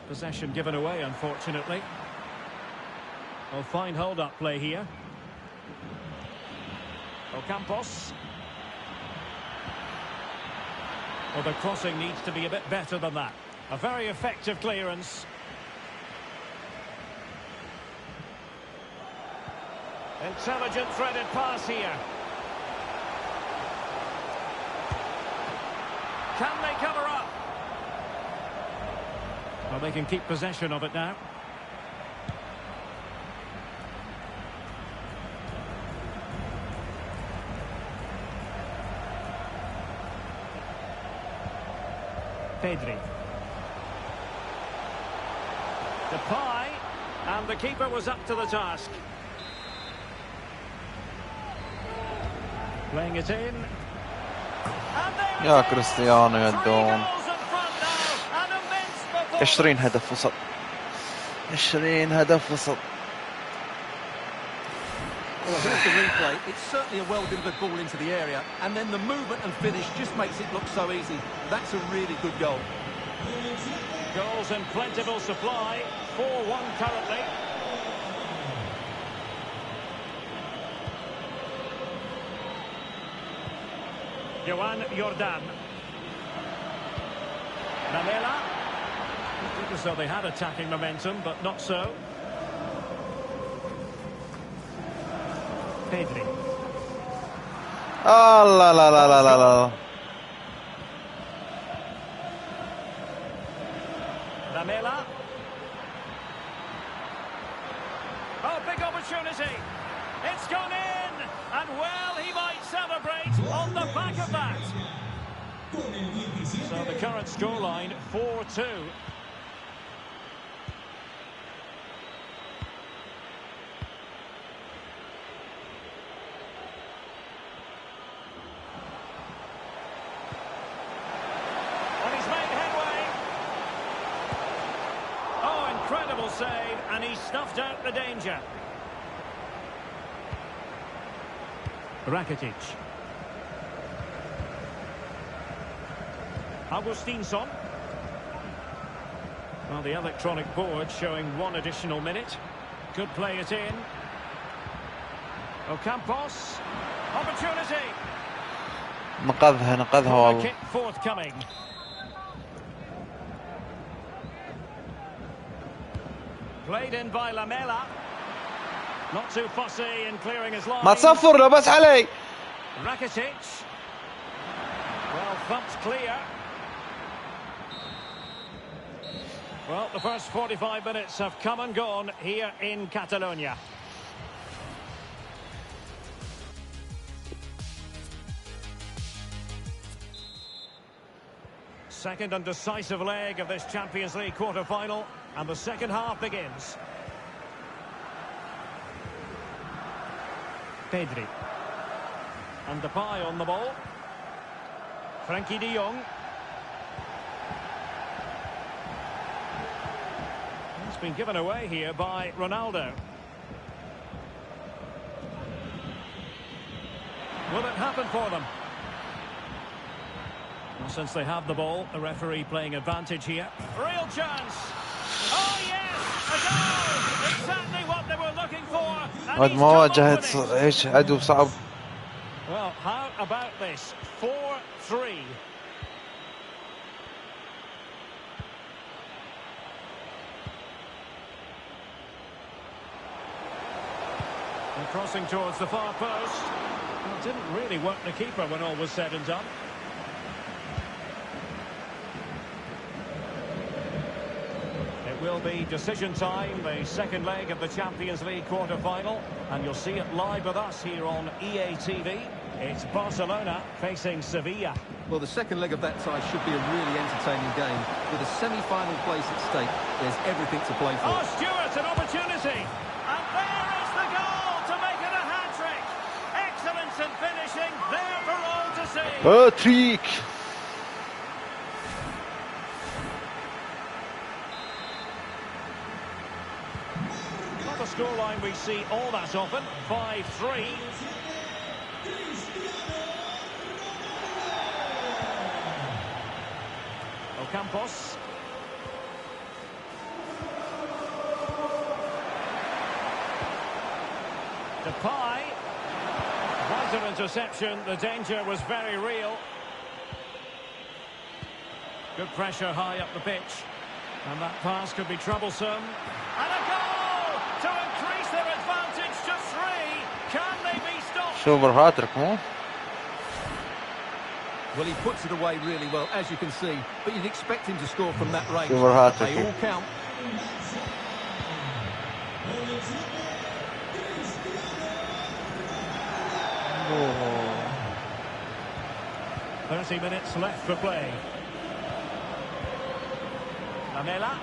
Possession given away, unfortunately. Well, fine hold-up play here. Ocampos. Well, the crossing needs to be a bit better than that. A very effective clearance. Intelligent threaded pass here. Can they cover up? Well, they can keep possession of it now. Pedri. Depay, and the keeper was up to the task. Playing it in. And there يا it is! كريستيانو يا 3 دون. goals in front now, an immense performance. 20 هدف وسط. 20 هدف وسط. Well, here's the replay. It's certainly a well-delivered ball into the area, and then the movement and finish just makes it look so easy. That's a really good goal. Goals in plentiful supply. 4-1 currently. Joan Jordan. Lamela. Looked as though they had attacking momentum, but not so. Pedri. لا لا لا لا لا لا. Lamela. Oh, big opportunity. It's gone in. And well, he might celebrate on the back of that. So the current scoreline, 4-2. And he's made headway. Oh, incredible save, and he snuffed out the danger. Rakitic. Augustinsson. Well, the electronic board showing 1 additional minute. Could play it in. Ocampos. Opportunity. نقذها Corner والله. kick forthcoming. Played in by Lamela. Not too fussy in clearing his line. ما تصفر له بس علي. Rakitic. Well, thumped clear. Well, the first 45 minutes have come and gone here in Catalonia. Second and decisive leg of this Champions League quarter-final, and the second half begins. Pedri. And Depay on the ball. Frankie de Jong. been given away here by Ronaldo. Will it happen for them? Well, since they have the ball, the referee playing advantage here. Real chance! Oh yes! A goal! Exactly what they were looking for! And بعد he's ما come up واجهت with it. ايش عدو صعب. Well, how about this? 4-3. And crossing towards the far post. Well, it didn't really work the keeper when all was said and done. It will be decision time, the second leg of the Champions League quarter-final, and you'll see it live with us here on EA TV. It's Barcelona facing Sevilla. Well, the second leg of that tie should be a really entertaining game. With a semi-final place at stake, there's everything to play for. Oh, Stewart, an opportunity! And there is the goal to make it a hat-trick! Excellence in finishing, there for all to see! هاتريك. Not a scoreline we see all that often. 5-3. Ocampos. Depay. Vital interception. The danger was very real. Good pressure high up the pitch. And that pass could be troublesome. And a goal to increase their advantage to 3. Can they be stopped? سوبر هاتريك مو؟ Well, he puts it away really well, as you can see. But you'd expect him to score from that range. Super hard They to all count. 30 minutes left for play. Lamela.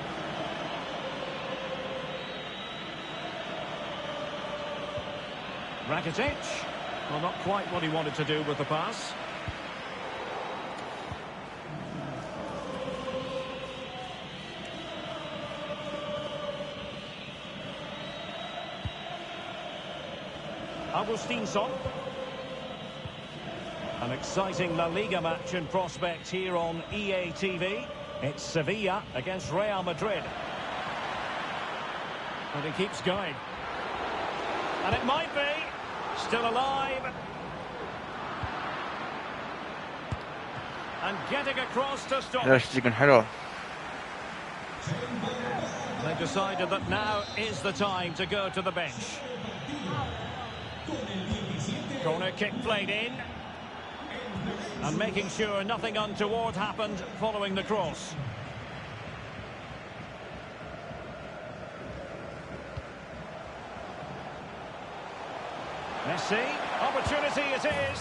Rakitic. Well, not quite what he wanted to do with the pass. Augustinsson. An exciting La Liga match in prospect here on EA TV. It's Sevilla against Real Madrid. And he keeps going. And it might be. Still alive. And getting across to stop. ليش تكون حلوة؟ They've decided that now is the time to go to the bench. Corner kick played in. And making sure nothing untoward happened following the cross. Messi, opportunity it is.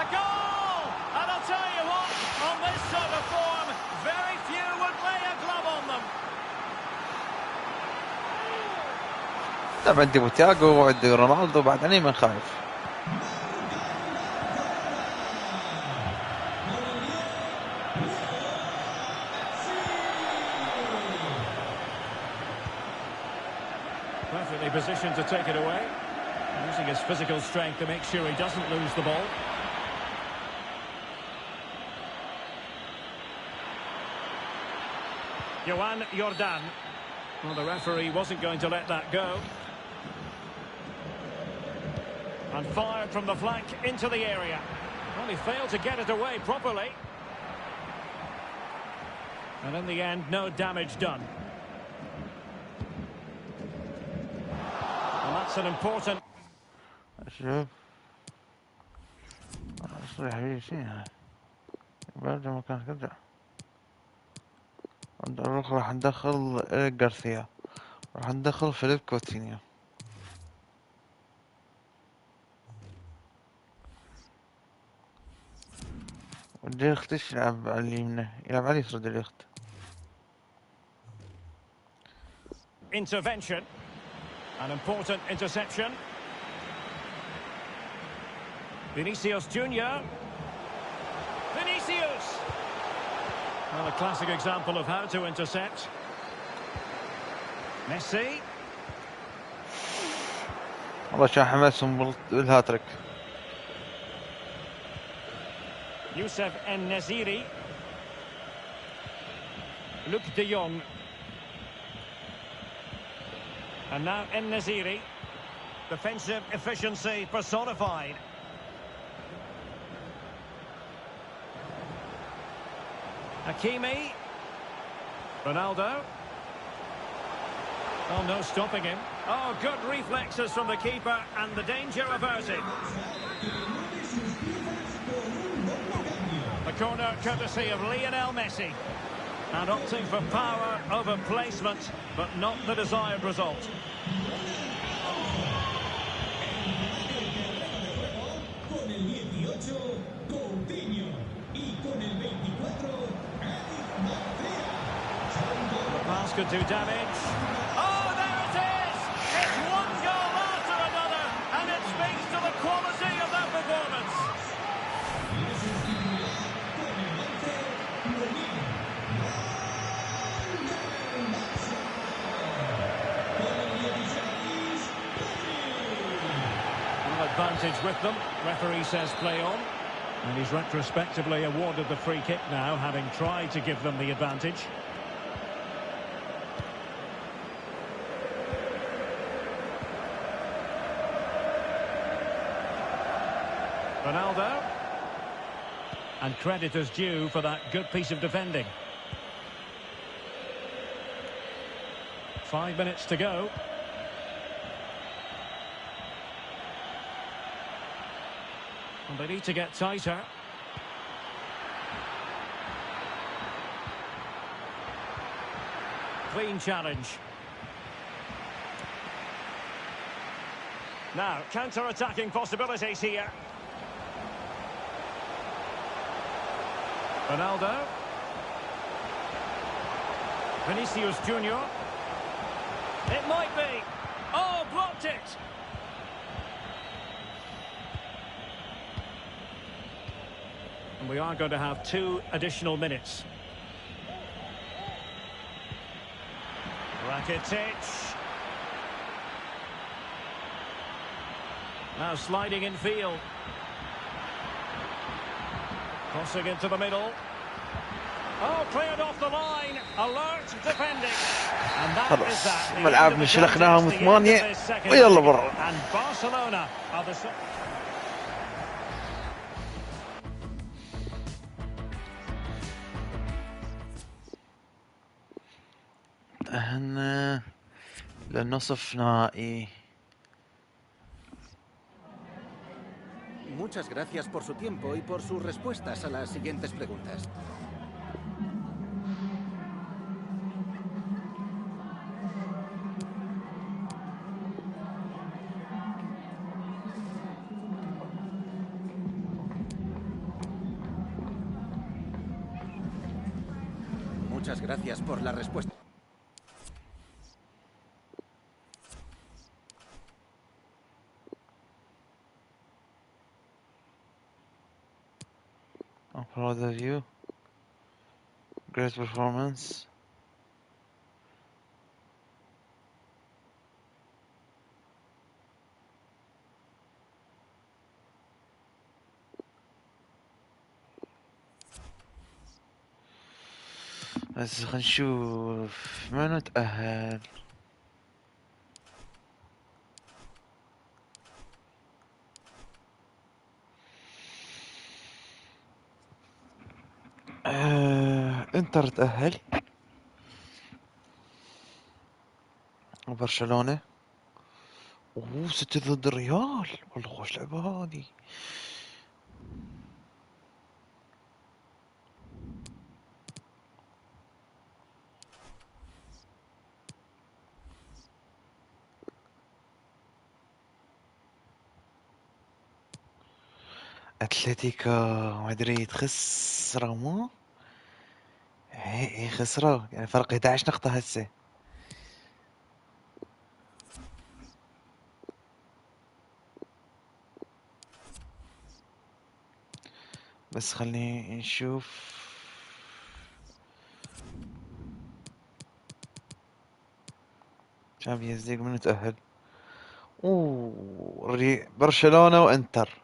A goal! And I'll tell you what, on this sort of form, very few would lay a glove on them. طبعا عندي بوتياغو وعندي رونالدو بعد أنا من خايف. Perfectly positioned to take it away. Using his physical strength to make sure he doesn't lose the ball. Joan Jordan. Well, the referee wasn't going to let that go. And fired from the flank into the area. Well, he failed to get it away properly. And in the end, no damage done. And that's an important... شوف صريح حبيبي شنو هاي برجع مكانك ارجع راح ندخل إيريك غارسيا راح ندخل فيليب كوتينيو وديليخت ايش يلعب على اليمين يلعب على اليسار ديليخت intervention. An important interception. Vinicius Junior. Vinicius! Well, a classic example of how to intercept. Messi. والله كان حماسهم بالهاتريك. Youssef En-Nesyri. Luc de Jong. And now En-Nesyri. Defensive efficiency personified. Hakimi. Ronaldo. Oh, no stopping him. Oh, good reflexes from the keeper and the danger averted. The corner courtesy of Lionel Messi. And opting for power over placement, but not the desired result. Con el 18, Coutinho. Y con el 24, The pass could do damage. Oh, there it is! It's one goal after another, and it speaks to the quality of that performance. Advantage with them. Referee says play on. And he's retrospectively awarded the free kick now, having tried to give them the advantage. Ronaldo. And credit is due for that good piece of defending. 5 minutes to go. And they need to get tighter. Clean challenge. Now, counter-attacking possibilities here. Ronaldo. Vinicius Junior. It might be. Oh, blocked it. And we are going to have 2 additional minutes. Rakitic. Now sliding in field. Crossing into the middle. Oh, cleared off the line. Alert defending. And that is that. الملعب نشلخناهم 8 ويلا برا. And Barcelona are the... هنا للنصف نهائي. Muchas gracias por su tiempo y por sus respuestas a las siguientes preguntas. Muchas gracias por la respuesta. I'm proud of you. Great performance. بس خلينا نشوف من نتأهل. انتر تأهل وبرشلونة. اوه 6 ضد الريال. والله خوش لعبة هذه. اتلتيكو مدريد خسروا مو اي خسروا يعني فرق 11 نقطة هسه. بس خلني نشوف. تشامبيونز ليج من تأهل؟ برشلونة وانتر.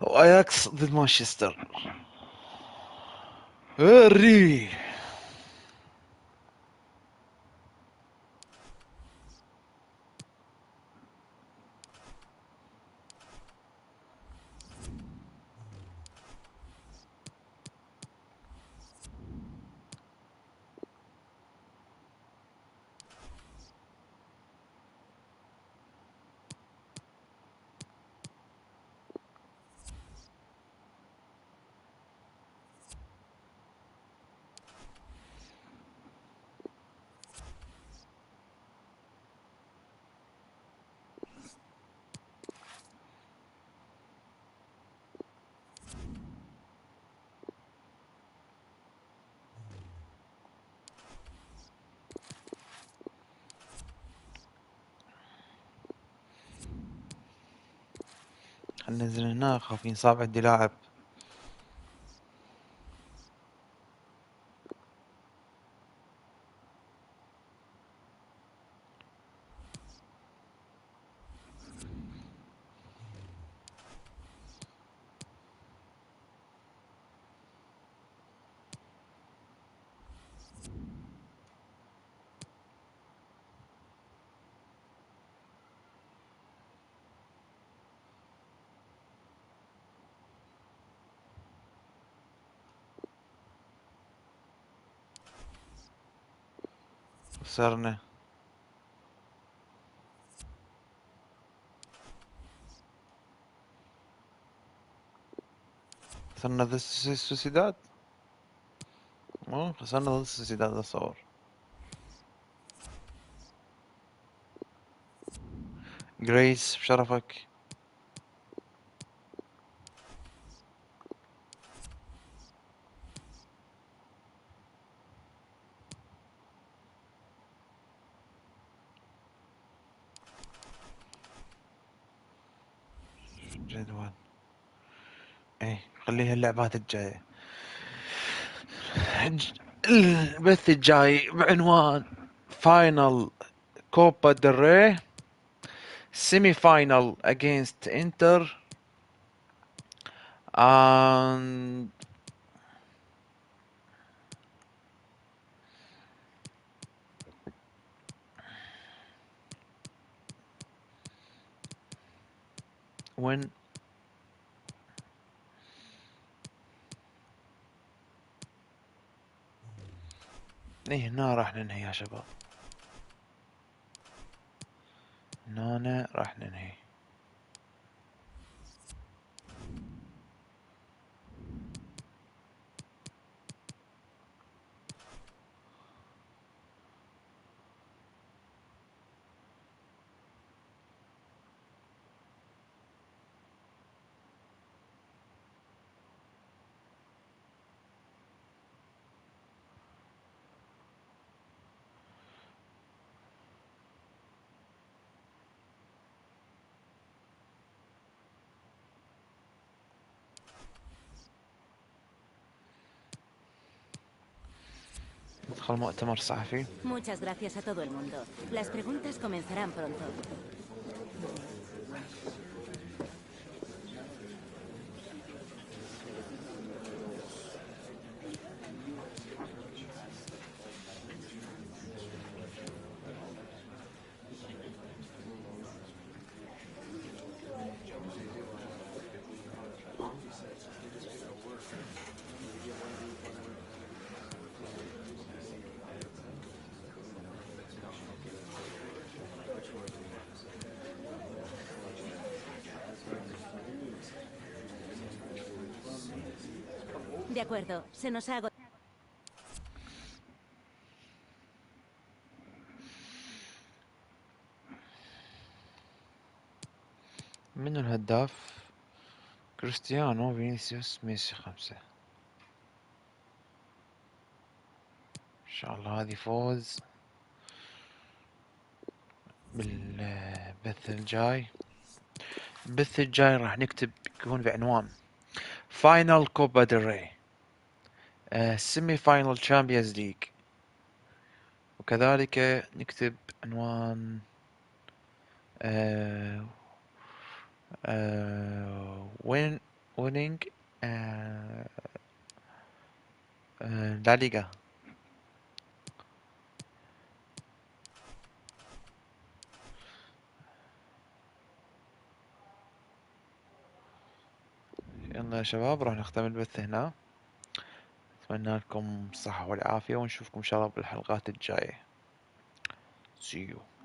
واياكس ضد مانشستر. هري خلنا ننزل هنا، خاف ينصاب عندي لاعب. خسرنا. خسرنا ضد السوسيداد. خسرنا ضد السوسيداد اتصور. جريس بشرفك. جدول. ايه خليها اللعبات الجاية. البث الجاي بعنوان فاينل كوبا ديل ري سيمي فاينل against Inter and when ايه هنا راح ننهي يا شباب، هنا راح ننهي. ندخل مؤتمر صحفي. Muchas gracias a todo el mundo. Las preguntas comenzarán pronto. De acuerdo, se nos ha agotado. من الهداف؟ كريستيانو، فينيسيوس، ميسي 5. ان شاء الله هذه فوز بالبث الجاي. البث الجاي راح نكتب يكون بعنوان فاينل كوبا ديل ري، سيمي فاينل تشامبيونز ليج، وكذلك نكتب عنوان winning لا ليغا. يلا يا شباب راح نختم البث هنا. اتمنى لكم الصحة والعافية ونشوفكم ان شاء الله بالحلقات الجاية. See you.